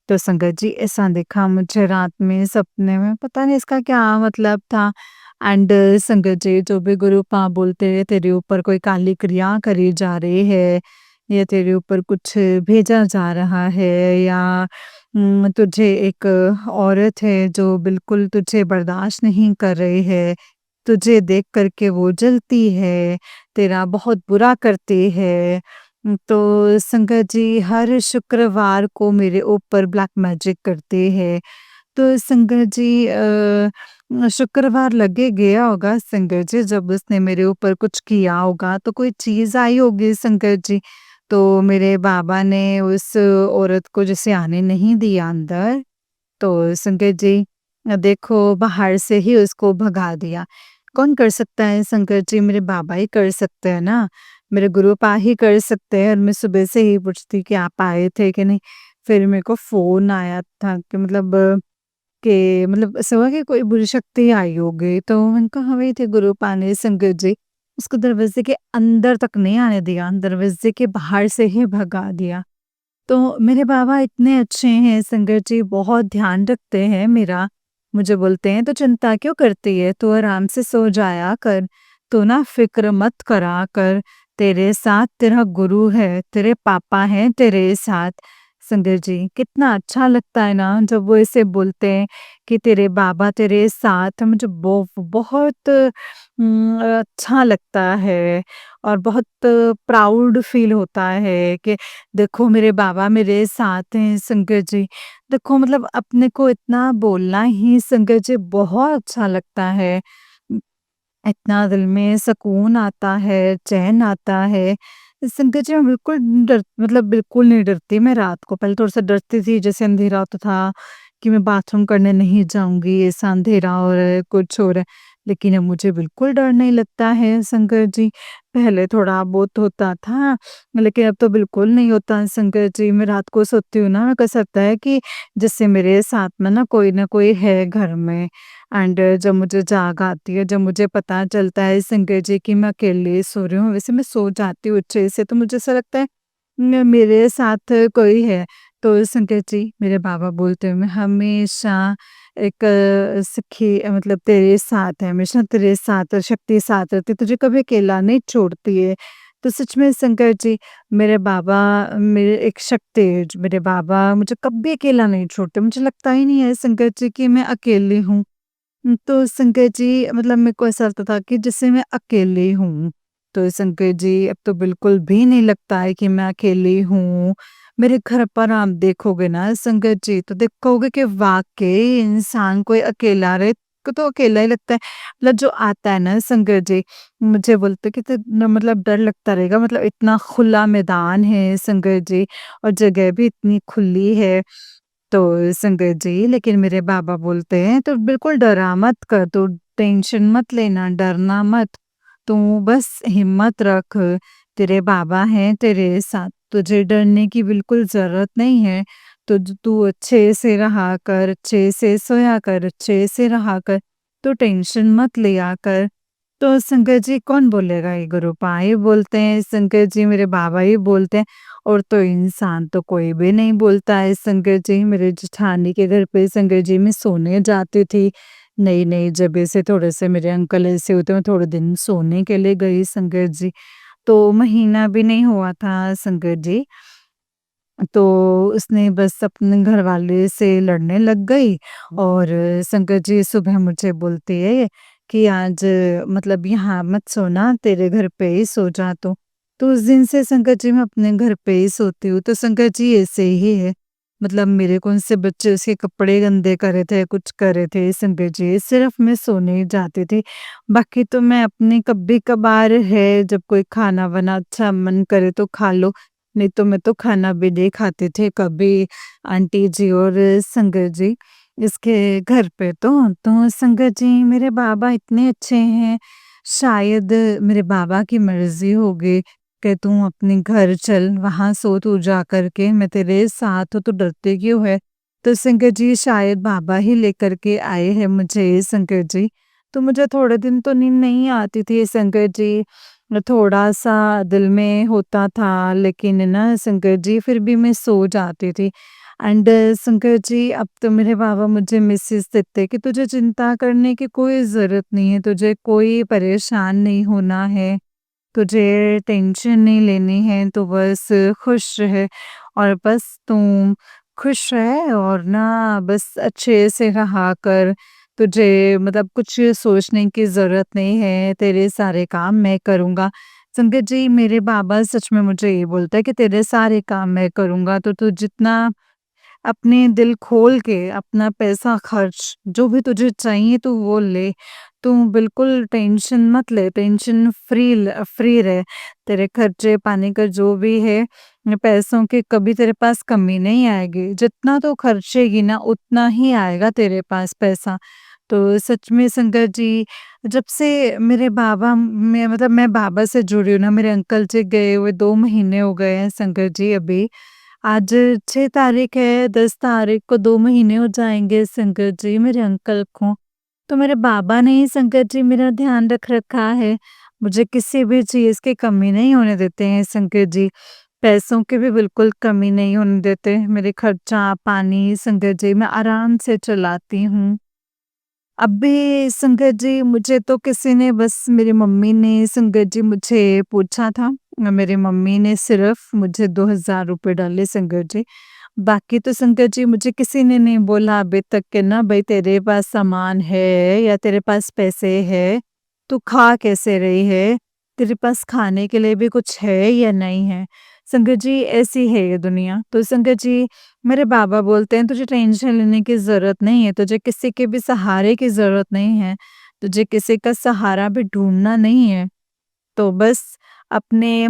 S1: तो संगत जी ऐसा दिखा मुझे रात में सपने में, पता नहीं इसका क्या मतलब था। एंड संगत जी जो भी गुरु पाप बोलते हैं तेरे ऊपर कोई काली क्रिया करी जा रही है, या तेरे ऊपर कुछ भेजा जा रहा है, या तुझे एक औरत है जो बिल्कुल तुझे बर्दाश्त नहीं कर रही है, तुझे देख कर के वो जलती है, तेरा बहुत बुरा करती है। तो संगत जी हर शुक्रवार को मेरे ऊपर ब्लैक मैजिक करते हैं। तो संगत जी शुक्रवार लगे गया होगा संगत जी, जब उसने मेरे ऊपर कुछ किया होगा, तो कोई चीज़ आई होगी संगत जी। तो मेरे बाबा ने उस औरत को जैसे आने नहीं दिया अंदर, तो संगत जी देखो बाहर से ही उसको भगा दिया। कौन कर सकता है संकट जी? मेरे बाबा ही कर सकते हैं ना, मेरे गुरुपा ही कर सकते हैं। और मैं सुबह से ही पूछती कि आप आए थे कि नहीं? फिर मेरे को फ़ोन आया था कि मतलब ऐसा हुआ कि कोई बुरी शक्ति आई होगी, तो मैंने कहा वही थे गुरुपा ने संकट जी। उसको दरवाज़े के अंदर तक नहीं आने दिया, दरवाज़े के बाहर से ही भगा दिया। तो मेरे बाबा इतने अच्छे हैं संगत जी, बहुत ध्यान रखते हैं मेरा। मुझे बोलते हैं, "तो चिंता क्यों करती है? तू आराम से सो जाया कर। तू ना फ़िक्र मत करा कर। तेरे साथ तेरा गुरु है, तेरे पापा हैं तेरे साथ।" संगत जी, कितना अच्छा लगता है ना जब वो ऐसे बोलते हैं कि तेरे बाबा तेरे साथ हैं। मुझे बहुत अच्छा लगता है और बहुत प्राउड फ़ील होता है कि देखो मेरे बाबा मेरे साथ हैं संगत जी। देखो मतलब अपने को इतना बोलना ही संगत जी बहुत अच्छा लगता है। उम, इतना दिल में सुकून आता है, चैन आता है। संगत जी मैं बिल्कुल मतलब बिल्कुल नहीं डरती मैं रात को। पहले थोड़ा-सा डरती थी, जैसे अंधेरा होता था कि मैं बाथरूम करने नहीं जाऊँगी, ऐसा अंधेरा हो रहा है, कुछ हो रहा है। लेकिन अब मुझे बिल्कुल डर नहीं लगता है शंकर जी। पहले थोड़ा बहुत होता था, लेकिन अब तो बिल्कुल नहीं होता है शंकर जी। मैं रात को सोती हूँ ना, मेरे को ऐसा लगता है कि जैसे मेरे साथ में ना कोई है घर में। एंड जब मुझे जाग आती है, जब मुझे पता चलता है शंकर जी कि मैं अकेले सो रही हूँ, वैसे मैं सो जाती हूँ अच्छे से, तो मुझे ऐसा लगता है मेरे साथ कोई है। तो शंकर जी मेरे बाबा बोलते हैं, मैं हमेशा एक सखी मतलब तेरे साथ है, हमेशा तेरे साथ शक्ति साथ रहती है, तुझे कभी अकेला नहीं छोड़ती है। तो सच में शंकर जी, मेरे बाबा मेरे एक शक्ति है, जो मेरे बाबा मुझे कभी अकेला नहीं छोड़ते। मुझे लगता ही नहीं है शंकर जी कि मैं अकेली हूँ। तो शंकर जी मतलब मेरे को ऐसा लगता था कि जैसे मैं अकेली हूँ। तो शंकर जी अब तो बिल्कुल भी नहीं लगता है कि मैं अकेली हूँ। मेरे घर पर आप देखोगे ना शंकर जी, तो देखोगे कि वाक़ई इंसान कोई अकेला रहे को तो अकेला ही लगता है। मतलब जो आता है ना शंकर जी, मुझे बोलते कि तो न मतलब डर लगता रहेगा, मतलब इतना खुला मैदान है शंकर जी, और जगह भी इतनी खुली है। तो संगत जी, लेकिन मेरे बाबा बोलते हैं, "तो बिल्कुल डरा मत कर, तू टेंशन मत लेना, डरना मत। तू बस हिम्मत रख, तेरे बाबा हैं तेरे साथ, तुझे डरने की बिल्कुल ज़रूरत नहीं है। तो ज तू अच्छे से रहा कर, अच्छे से सोया कर, अच्छे से रहा कर, तू टेंशन मत लिया कर।" तो शंकर जी कौन बोलेगा, ये गुरुपा ही बोलते हैं, शंकर जी मेरे बाबा ही बोलते हैं। और तो इंसान तो कोई भी नहीं बोलता है शंकर जी। मेरे जेठानी के घर पे शंकर जी मैं सोने जाती थी। नई-नई जब ऐसे थोड़े से मेरे अंकल ऐसे हुए, तो मैं थोड़े दिन सोने के लिए गई शंकर जी। तो महीना भी नहीं हुआ था शंकर जी, तो उसने बस अपने घरवाले से लड़ने लग गई। और शंकर जी सुबह मुझे बोलती है कि आज मतलब यहाँ मत सोना, तेरे घर पे ही सो जा तू। तो उस दिन से शंकर जी मैं अपने घर पे ही सोती हूँ। तो शंकर जी ऐसे ही है, मतलब मेरे कौन से बच्चे उसके कपड़े गंदे करे थे, कुछ करे थे शंकर जी, सिर्फ मैं सोने ही जाती थी। बाकी तो मैं अपने कभी-कभार है, जब कोई खाना बना अच्छा मन करे तो खा लो, नहीं तो मैं तो खाना भी नहीं खाते थे कभी आंटी जी और संगत जी इसके घर पे। तो संगत जी मेरे बाबा इतने अच्छे हैं, शायद मेरे बाबा की मर्ज़ी होगी कि तू अपने घर चल, वहाँ सो तू जा कर के, मैं तेरे साथ हूँ, तू डरती क्यों है? तो संगत जी शायद बाबा ही लेकर के आए हैं मुझे संगत जी। तो मुझे थोड़े दिन तो नींद नहीं आती थी संगत जी। थोड़ा-सा दिल में होता था, लेकिन ना शंकर जी फिर भी मैं सो जाती थी। एंड शंकर जी अब तो मेरे बाबा मुझे मैसेज देते कि तुझे चिंता करने की कोई ज़रूरत नहीं है, तुझे कोई परेशान नहीं होना है, तुझे टेंशन नहीं लेनी है, तू बस खुश रह, और बस तू खुश रह और ना बस अच्छे से रहा कर। तुझे मतलब कुछ सोचने की ज़रूरत नहीं है, तेरे सारे काम मैं करूँगा। संगत जी मेरे बाबा सच में मुझे ये बोलता है कि तेरे सारे काम मैं करूँगा, तो तू जितना अपने दिल खोल के अपना पैसा खर्च, जो भी तुझे चाहिए तू वो ले। तू बिल्कुल टेंशन मत ले, टेंशन फ्री रह। तेरे खर्चे-पानी का जो भी है, पैसों की कभी तेरे पास कमी नहीं आएगी। जितना तू खर्चेगी ना उतना ही आएगा तेरे पास पैसा। तो सच में शंकर जी, जब से मेरे बाबा मैं मतलब मैं बाबा से जुड़ी हूँ ना, मेरे अंकल जी गए हुए 2 महीने हो गए हैं शंकर जी अभी। आज 6 तारीख है, 10 तारीख को 2 महीने हो जाएँगे शंकर जी मेरे अंकल को। तो मेरे बाबा ने ही शंकर जी मेरा ध्यान रख रखा है। मुझे किसी भी चीज़ की कमी नहीं होने देते हैं शंकर जी। पैसों की भी बिल्कुल कमी नहीं होने देते। मेरे खर्चा-पानी शंकर जी मैं आराम से चलाती हूँ। अभी संगत जी मुझे तो किसी ने बस मेरी मम्मी ने संगत जी मुझे पूछा था। मेरी मम्मी ने सिर्फ़ मुझे ₹2000 डाले संगत जी। बाकी तो संगत जी मुझे किसी ने नहीं बोला अभी तक कि ना भई तेरे पास सामान है या तेरे पास पैसे है, तू खा कैसे रही है? तेरे पास खाने के लिए भी कुछ है या नहीं है? संगत जी ऐसी है ये दुनिया। तो संगत जी मेरे बाबा बोलते हैं तुझे टेंशन लेने की ज़रूरत नहीं है, तुझे किसी के भी सहारे की ज़रूरत नहीं है, तुझे किसी का सहारा भी ढूँढना नहीं है। तो बस अपने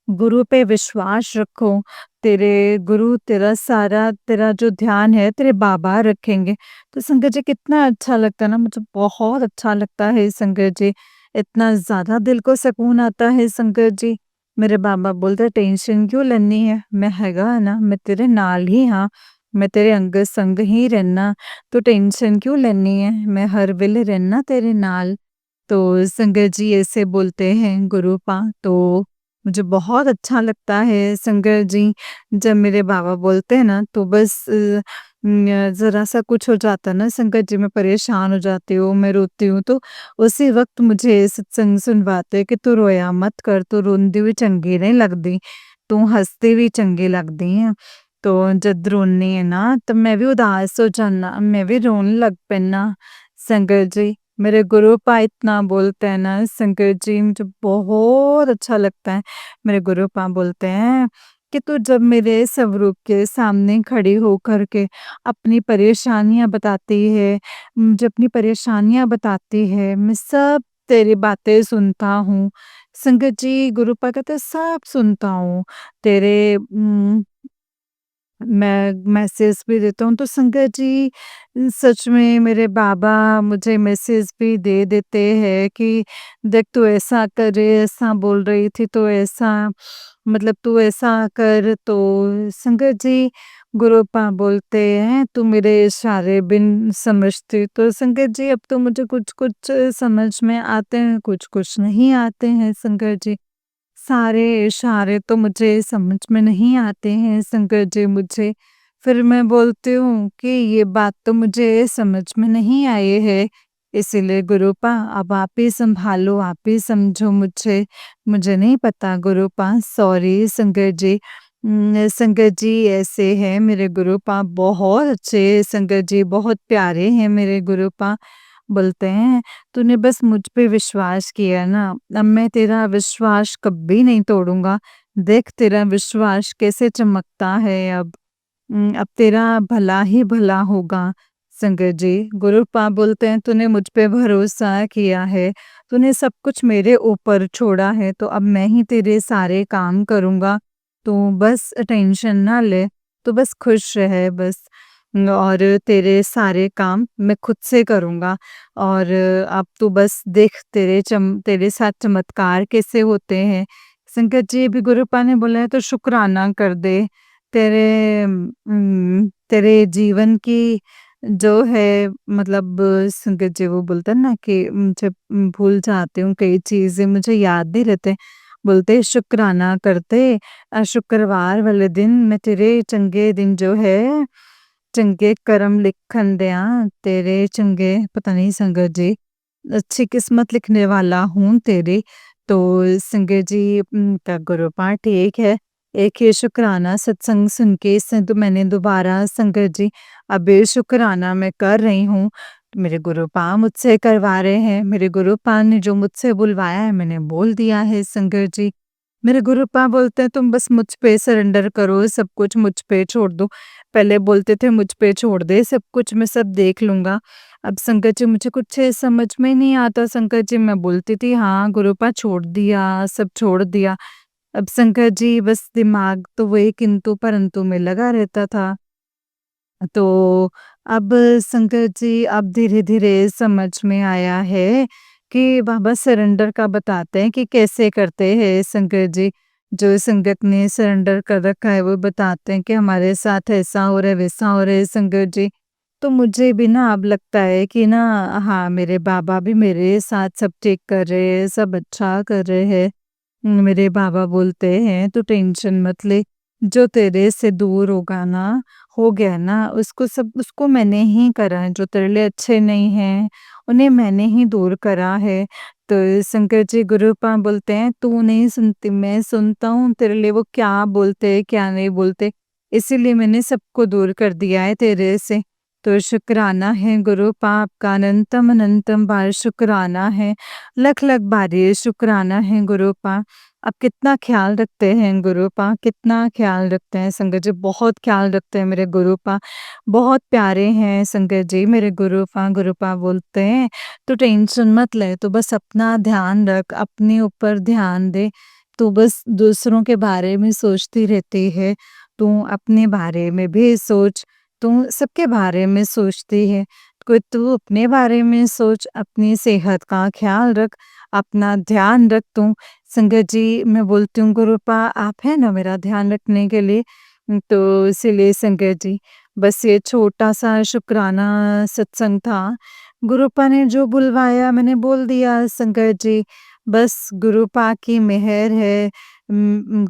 S1: गुरु पे विश्वास रखो, तेरे गुरु तेरा जो ध्यान है तेरे बाबा रखेंगे। तो संगत जी कितना अच्छा लगता है ना, मुझे बहुत अच्छा लगता है संगत जी। इतना ज़्यादा दिल को सुकून आता है संगत जी। मेरे बाबा बोलते टेंशन क्यों लेनी है, मैं हैगा है ना, मैं तेरे नाल ही हाँ, मैं तेरे अंग संग ही रहना, तो टेंशन क्यों लेनी है, मैं हर वेले रहना तेरे नाल। तो संगत जी ऐसे बोलते हैं गुरु पा, तो मुझे बहुत अच्छा लगता है संगत जी। जब मेरे बाबा बोलते हैं ना तो बस ज़रा-सा कुछ हो जाता है ना संगत जी, मैं परेशान हो जाती हूँ, मैं रोती हूँ, तो उसी वक़्त मुझे सत्संग सुनवाते कि तू रोया मत कर, तू रोंदी भी चंगी नहीं लगदी, तू हँसदी भी चंगी लगदी है। तो जद रोनी है ना तब मैं भी उदास हो जाना, मैं भी रोन लग पैना संगत जी। मेरे गुरुपा इतना बोलते हैं ना संगत जी, मुझे बहुत अच्छा लगता है। मेरे गुरुपा बोलते हैं कि तू जब मेरे स्वरूप के सामने खड़ी होकर के अपनी परेशानियाँ बताती है, मुझे अपनी परेशानियाँ बताती है, मैं सब तेरी बातें सुनता हूँ। संगत जी गुरुपा कहते हैं सब सुनता हूँ। तेरे मैं मैसेज भी देता हूँ, तो संगत जी सच में मेरे बाबा मुझे मैसेज भी दे देते हैं कि देख तू ऐसा करे, ऐसा बोल रही थी तो ऐसा, मतलब तू ऐसा कर, तो संगत जी गुरुपा बोलते हैं तू मेरे इशारे बिन समझती, तो संगत जी अब तो मुझे कुछ-कुछ समझ में आते हैं, कुछ-कुछ नहीं आते हैं संगत जी। सारे इशारे तो मुझे समझ में नहीं आते हैं संगत जी मुझे। फिर मैं बोलती हूँ कि ये बात तो मुझे समझ में नहीं आई है, इसीलिए गुरुपा अब आप ही सँभालो, आप ही समझो मुझे। मुझे नहीं पता गुरुपा, सॉरी संगत जी। संगत जी ऐसे हैं मेरे गुरुपा, बहुत अच्छे संगत जी, बहुत प्यारे हैं मेरे गुरुपा। बोलते हैं तूने बस मुझ पे विश्वास किया ना, अब मैं तेरा विश्वास कभी नहीं तोड़ूँगा। देख तेरा विश्वास कैसे चमकता है अब। अब तेरा भला ही भला होगा। संगत जी, गुरुपा बोलते हैं तूने मुझ पे भरोसा किया है, तूने सब कुछ मेरे ऊपर छोड़ा है, तो अब मैं ही तेरे सारे काम करूँगा। तू बस टेंशन ना ले, तू बस खुश रह बस। और तेरे सारे काम मैं खुद से करूँगा, और अब तू बस देख तेरे साथ चमत्कार कैसे होते हैं। संगत जी अभी गुरुपा ने बोला है तो शुक्राना कर दे। तेरे जीवन की जो है, मतलब संगत जी वो बोलते हैं ना कि मुझे भूल जाती हूँ कई चीज़ें, मुझे याद नहीं रहते। बोलते शुक्राना करते, शुक्रवार वाले दिन मैं तेरे चंगे दिन जो है, चंगे कर्म लिखन दियाँ, तेरे चंगे पता नहीं संगत जी, अच्छी किस्मत लिखने वाला हूँ तेरी। तो संगत जी का गुरुपाठ ठीक है। एक ये शुक्राना सत्संग सुन के तो मैंने दोबारा संगत जी अब ये शुक्राना मैं कर रही हूँ। मेरे गुरुपा मुझसे करवा रहे हैं। मेरे गुरुपा ने जो मुझसे बुलवाया है मैंने बोल दिया है संगत जी। मेरे गुरुपा बोलते हैं तुम बस मुझ पे सरेंडर करो, सब कुछ मुझ पे छोड़ दो। पहले बोलते थे मुझ पे छोड़ दे सब कुछ, मैं सब देख लूँगा। अब संगत जी मुझे कुछ समझ में नहीं आता संगत जी, मैं बोलती थी हाँ गुरुपा छोड़ दिया, सब छोड़ दिया। अब संगत जी बस दिमाग तो वही किंतु परंतु में लगा रहता था। तो अब संगत जी अब धीरे-धीरे समझ में आया है कि बाबा सरेंडर का बताते हैं कि कैसे करते हैं संगत जी। जो संगत ने सरेंडर कर रखा है वो बताते हैं कि हमारे साथ ऐसा हो रहा है, वैसा हो रहा है संगत जी। तो मुझे भी ना अब लगता है कि ना हाँ, मेरे बाबा भी मेरे साथ सब ठीक कर रहे हैं, सब अच्छा कर रहे हैं। मेरे बाबा बोलते हैं तू टेंशन मत ले, जो तेरे से दूर होगा ना, हो गया ना, उसको मैंने ही करा है, जो तेरे लिए अच्छे नहीं हैं, उन्हें मैंने ही दूर करा है। तो शंकर जी गुरुपा बोलते हैं तू नहीं सुनती, मैं सुनता हूँ, तेरे लिए वो क्या बोलते हैं, क्या नहीं बोलते, इसीलिए मैंने सबको दूर कर दिया है तेरे से। तो शुक्राना है गुरुपा आपका, अनंतम अनंतम बार शुक्राना है। लख-लख बार ये शुक्राना है गुरुपा। आप कितना ख़्याल रखते हैं गुरुपा, कितना ख़्याल रखते हैं संगत जी, बहुत ख़्याल रखते हैं मेरे गुरुपा। बहुत प्यारे हैं संगत जी मेरे गुरुपा। गुरुपा बोलते हैं, "तू टेंशन मत ले, तू बस अपना ध्यान रख, अपने ऊपर ध्यान दे, तू बस दूसरों के बारे में सोचती रहती है, तू अपने बारे में भी सोच, तू सबके बारे में सोचती है, कोई तू अपने बारे में सोच, अपनी सेहत का ख़्याल रख, अपना ध्यान रख तू। संगत जी, मैं बोलती हूँ गुरुपा आप हैं ना मेरा ध्यान रखने के लिए। तो इसीलिए संगत जी, बस ये छोटा-सा शुक्राना सत्संग था। गुरुपा ने जो बुलवाया मैंने बोल दिया संगत जी। बस गुरुपा की मेहर है।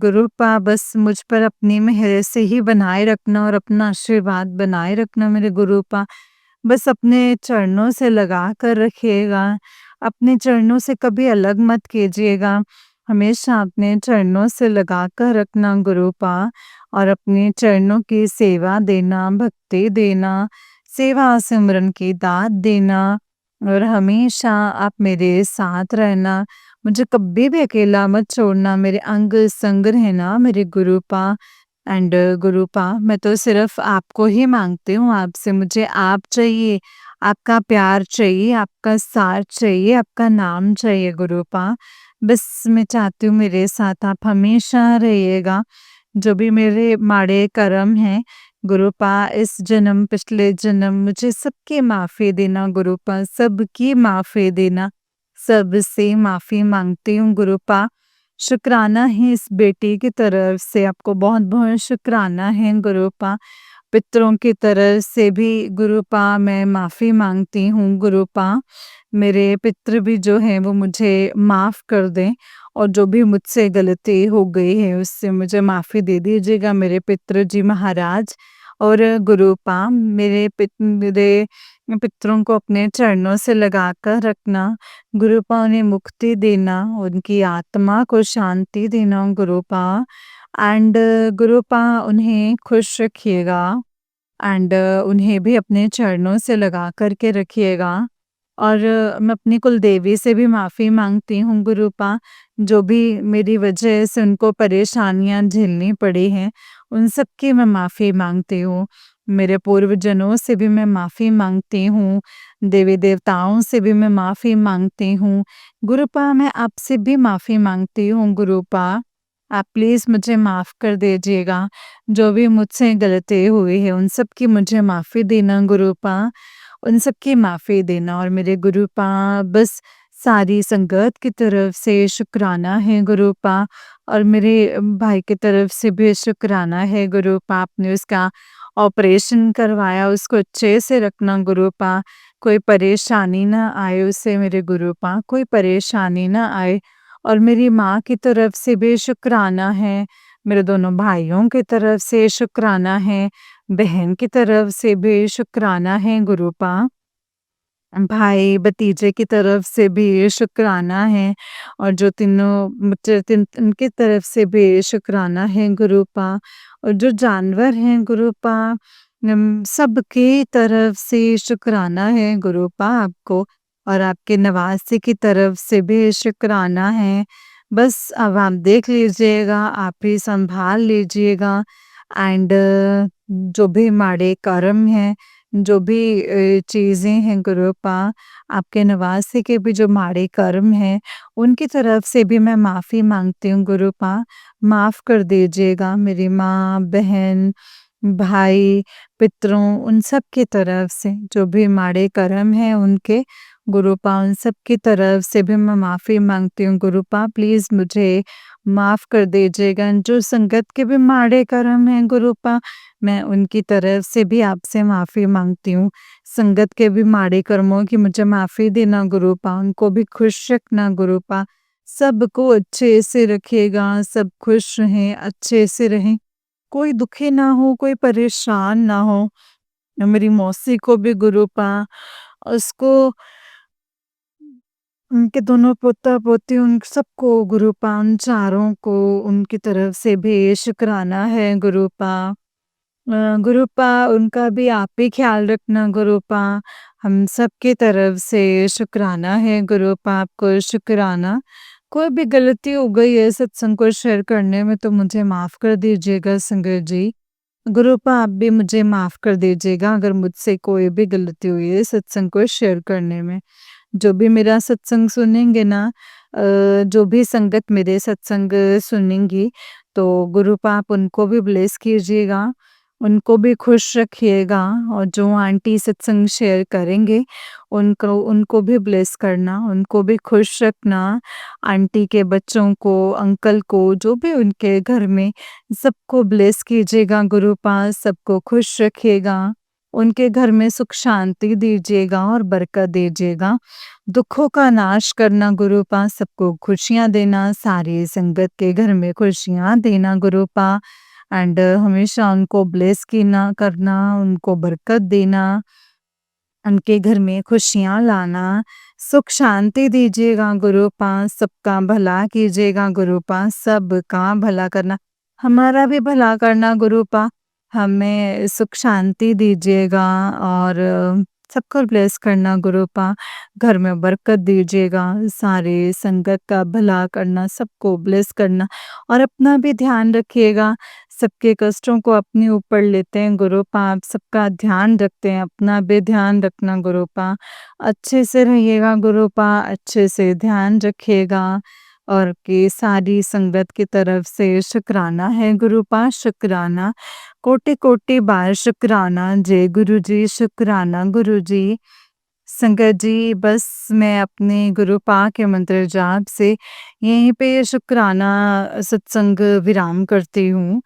S1: गुरुपा बस मुझ पर अपनी मेहर से ही बनाए रखना और अपना आशीर्वाद बनाए रखना मेरे गुरुपा। बस अपने चरणों से लगा कर रखिएगा। अपने चरणों से कभी अलग मत कीजिएगा। हमेशा अपने चरणों से लगा कर रखना गुरुपा और अपने चरणों की सेवा देना, भक्ति देना, सेवा सिमरन की दात देना और हमेशा आप मेरे साथ रहना। मुझे कभी भी अकेला मत छोड़ना, मेरे अंग संग रहना मेरे गुरुपा। एंड गुरुपा मैं तो सिर्फ आपको ही मांगती हूँ, आपसे मुझे आप चाहिए, आपका प्यार चाहिए, आपका साथ चाहिए, आपका नाम चाहिए गुरुपा। बस मैं चाहती हूँ मेरे साथ आप हमेशा रहिएगा। जो भी मेरे माड़े कर्म हैं गुरुपा इस जन्म पिछले जन्म मुझे सबकी माफ़ी देना गुरुपा, सबकी माफ़ी देना। सबसे माफ़ी माँगती हूँ गुरुपा। शुक्राना है इस बेटी की तरफ से, आपको बहुत-बहुत शुक्राना है गुरुपा। पितरों की तरफ से भी गुरुपा मैं माफ़ी माँगती हूँ गुरुपा। मेरे पितृ भी जो हैं वो मुझे माफ़ कर दें और जो भी मुझसे गलती हो गई है उससे मुझे माफ़ी दे दीजिएगा मेरे पितृजी महाराज। और गुरुपा मेरे पितरों को अपने चरणों से लगाकर रखना। गुरुपा उन्हें मुक्ति देना, उनकी आत्मा को शांति देना गुरुपा। एंड गुरुपा उन्हें खुश रखिएगा एंड उन्हें भी अपने चरणों से लगा कर के रखिएगा। और मैं अपनी कुलदेवी से भी माफ़ी माँगती हूँ गुरुपा, जो भी मेरी वजह से उनको परेशानियाँ झेलनी पड़ी हैं, उन सब की मैं माफ़ी माँगती हूँ। मेरे पूर्वजनों से भी मैं माफ़ी माँगती हूँ, देवी-देवताओं से भी मैं माफ़ी माँगती हूँ। गुरुपा मैं आपसे भी माफ़ी माँगती हूँ गुरुपा, आप प्लीज़ मुझे माफ़ कर दीजिएगा। जो भी मुझसे गलती हुई है उन सब की मुझे माफ़ी देना गुरुपा। उन सब की माफ़ी देना और मेरे गुरुपा बस सारी संगत की तरफ से शुक्राना है गुरुपा और मेरे भाई की तरफ से भी शुक्राना है गुरुपा। आपने उसका ऑपरेशन करवाया, उसको अच्छे से रखना गुरुपा। कोई परेशानी ना आए उसे मेरे गुरुपा, कोई परेशानी ना आए। और मेरी माँ की तरफ से भी शुक्राना है, मेरे दोनों भाइयों की तरफ से शुक्राना है, बहन की तरफ से भी शुक्राना है गुरुपा। भाई भतीजे की तरफ से भी शुक्राना है और जो तीनों मुझे उनकी तरफ से भी शुक्राना है गुरुपा। और जो जानवर हैं गुरुपा सबकी तरफ से शुक्राना है गुरुपा आपको और आपके नवासे की तरफ से भी शुक्राना है। बस अब आप देख लीजिएगा, आप ही संभाल लीजिएगा एंड जो भी माड़े कर्म हैं, जो भी चीज़ें हैं गुरुपा, आपके नवासे के भी जो माड़े कर्म हैं, उनकी तरफ से भी मैं माफ़ी माँगती हूँ गुरुपा। माफ़ कर दीजिएगा मेरी माँ, बहन, भाई, पितरों उन सब की तरफ से जो भी माड़े कर्म हैं उनके, गुरुपा उन सब की तरफ से भी मैं माफ़ी माँगती हूँ गुरुपा। प्लीज़ मुझे माफ़ कर दीजिएगा। जो संगत के भी माड़े कर्म हैं गुरुपा, मैं उनकी तरफ से भी आपसे माफ़ी माँगती हूँ। संगत के भी माड़े कर्मों की मुझे माफ़ी देना गुरुपा, उनको भी खुश रखना गुरुपा। सबको अच्छे से रखिएगा, सब खुश रहें, अच्छे से रहें, कोई दुखी ना हो, कोई परेशान ना हो। मेरी मौसी को भी गुरुपा, उसको उनके दोनों पोता-पोती उन सबको गुरुपा, उन चारों को उनकी तरफ से भी शुक्राना है गुरुपा। गुरुपा उनका भी आप ही ख़्याल रखना गुरुपा, हम सबकी तरफ से शुक्राना है गुरुपा, आपको शुक्राना। कोई भी गलती हो गई है सत्संग को शेयर करने में तो मुझे माफ़ कर दीजिएगा संगत जी। गुरुपा आप भी मुझे माफ़ कर दीजिएगा अगर मुझसे कोई भी गलती हुई है सत्संग को शेयर करने में। जो भी मेरा सत्संग सुनेंगे ना जो भी संगत मेरे सत्संग सुनेंगी, तो गुरुपा आप उनको भी ब्लेस कीजिएगा, उनको भी खुश रखिएगा और जो आंटी सत्संग शेयर करेंगे, उनको उनको भी ब्लेस करना, उनको भी खुश रखना, आंटी के बच्चों को, अंकल को, जो भी उनके घर में, सबको ब्लेस कीजिएगा गुरुपा, सबको खुश रखिएगा, उनके घर में सुख शांति दीजिएगा और बरकत दीजिएगा। दुखों का नाश करना गुरुपा, सबको खुशियाँ देना, सारी संगत के घर में खुशियाँ देना गुरुपा एंड हमेशा उनको ब्लेस कीना करना, उनको बरकत देना, उनके घर में खुशियाँ लाना, सुख शांति दीजिएगा गुरुपा, सबका भला कीजिएगा गुरुपा, सबका भला करना, हमारा भी भला करना गुरुपा, हमें सुख शांति दीजिएगा और सबको ब्लेस करना गुरुपा, घर में बरकत दीजिएगा, सारे संगत का भला करना, सबको ब्लेस करना और अपना भी ध्यान रखिएगा। सबके कष्टों को अपने ऊपर लेते हैं गुरुपा, आप सबका ध्यान रखते हैं, अपना भी ध्यान रखना गुरुपा, अच्छे से रहिएगा गुरुपा, अच्छे से ध्यान रखिएगा और कि सारी संगत की तरफ से शुक्राना है गुरुपा, शुक्राना, कोटि-कोटि बार शुक्राना, जय गुरुजी, शुक्राना गुरुजी। संगत जी, बस मैं अपने गुरुपा के मंत्र जाप से यहीं पे शुक्राना सत्संग विराम करती हूँ।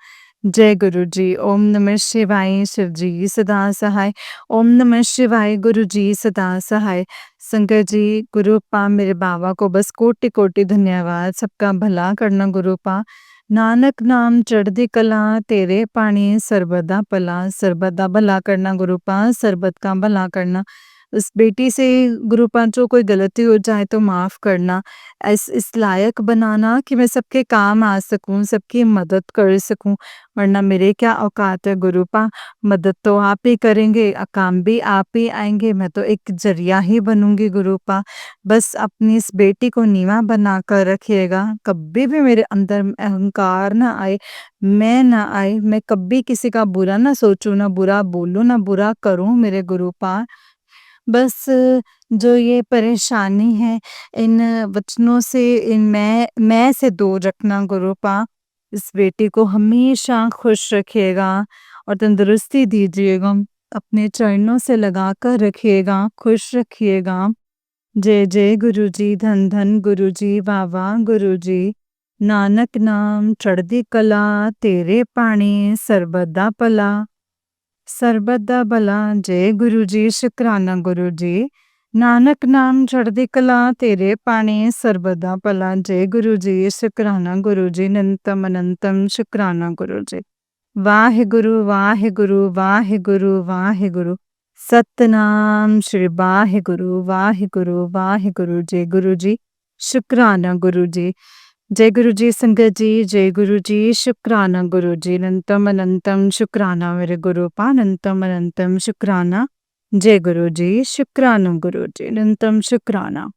S1: जय गुरु जी। ओम नमः शिवाय, शिव जी सदा सहाय। ओम नमः शिवाय, गुरु जी सदा सहाय। संगत जी, गुरुपा मेरे बाबा को बस कोटि कोटि धन्यवाद, सबका भला करना गुरुपा। नानक नाम चढ़दी कला, तेरे पानी सर्वदा भला, सर्वदा भला करना गुरुपा, सर्बत का भला करना। उस बेटी से गुरुपा जो कोई गलती हो जाए तो माफ़ करना, इस लायक बनाना कि मैं सबके काम आ सकूँ, सबकी मदद कर सकूँ, वरना मेरे क्या औकात है गुरुपा, मदद तो आप ही करेंगे, काम भी आप ही आएँगे, मैं तो एक ज़रिया ही बनूँगी गुरुपा। बस अपनी इस बेटी को नीवा बनाकर रखिएगा, कभी भी मेरे अंदर अहंकार ना आए, मैं ना आए, मैं कभी किसी का बुरा ना सोचूँ, ना बुरा बोलूँ, ना बुरा करूँ मेरे गुरुपा। बस जो ये परेशानी है, इन वचनों से इन मैं से दूर रखना गुरुपा। इस बेटी को हमेशा खुश रखिएगा और तंदुरुस्ती दीजिएगा। अपने चरणों से लगा कर रखिएगा, खुश रखिएगा। जय जय गुरु जी, धन धन गुरु जी, वाह वाह गुरु जी। नानक नाम चढ़दी कला, तेरे पानी सर्बदा भला। सर्बदा भला, जय गुरु जी, शुक्राना गुरु जी। नानक नाम चढ़दी कला, तेरे पानी सर्बदा भला, जय गुरु जी, शुक्राना गुरु जी, अनंतम अनंतम शुक्राना गुरु जी। वाहिगुरु वाहिगुरु वाहिगुरु वाहिगुरु। सतनाम श्री वाहिगुरु वाहिगुरु वाहिगुरु। जय गुरु जी, शुक्राना गुरु जी। जय गुरु जी संगत जी, जय गुरु जी, शुक्राना गुरु जी, अनंतम अनंतम शुक्राना मेरे गुरुपा, अनंतम अनंतम शुक्राना। जय गुरु जी, शुक्राना गुरु जी, अनंतम शुक्राना।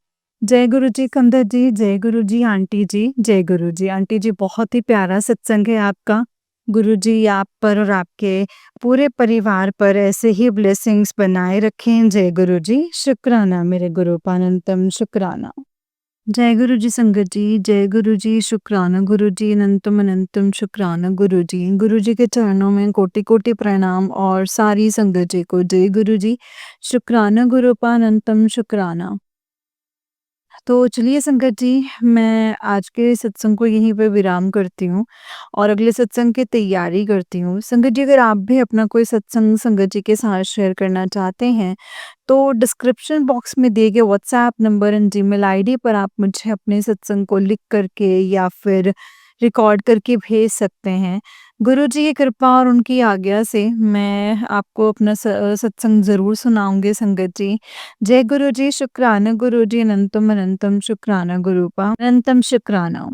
S1: जय गुरु जी कंदर जी, जय गुरु जी आंटी जी, जय गुरु जी आंटी जी, बहुत ही प्यारा सत्संग है आपका। गुरु जी आप पर और आपके पूरे परिवार पर ऐसे ही ब्लेसिंग्स बनाए रखें। जय गुरु जी, शुक्राना मेरे गुरुपा, अनंतम शुक्राना। जय गुरु जी संगत जी, जय गुरु जी, शुक्राना गुरु जी, अनंतम अनंतम शुक्राना गुरु जी। गुरु जी के चरणों में कोटि कोटि प्रणाम और सारी संगत जी को जय गुरु जी, शुक्राना गुरुपा, अनंतम शुक्राना। तो चलिए संगत जी, मैं आज के सत्संग को यहीं पे विराम करती हूँ और अगले सत्संग की तैयारी करती हूँ। संगत जी, अगर आप भी अपना कोई सत्संग संगत जी के साथ शेयर करना चाहते हैं, तो डिस्क्रिप्शन बॉक्स में दिए गए WhatsApp number and Gmail ID पर आप मुझे अपने सत्संग को लिख करके या फिर रिकॉर्ड करके भेज सकते हैं। गुरु जी की कृपा और उनकी आज्ञा से मैं आपको अपना सत्संग ज़रूर सुनाऊँगी संगत जी। जय गुरु जी, शुक्राना गुरु जी, अनंतम अनंतम शुक्राना गुरुपा, अनंतम शुक्राना।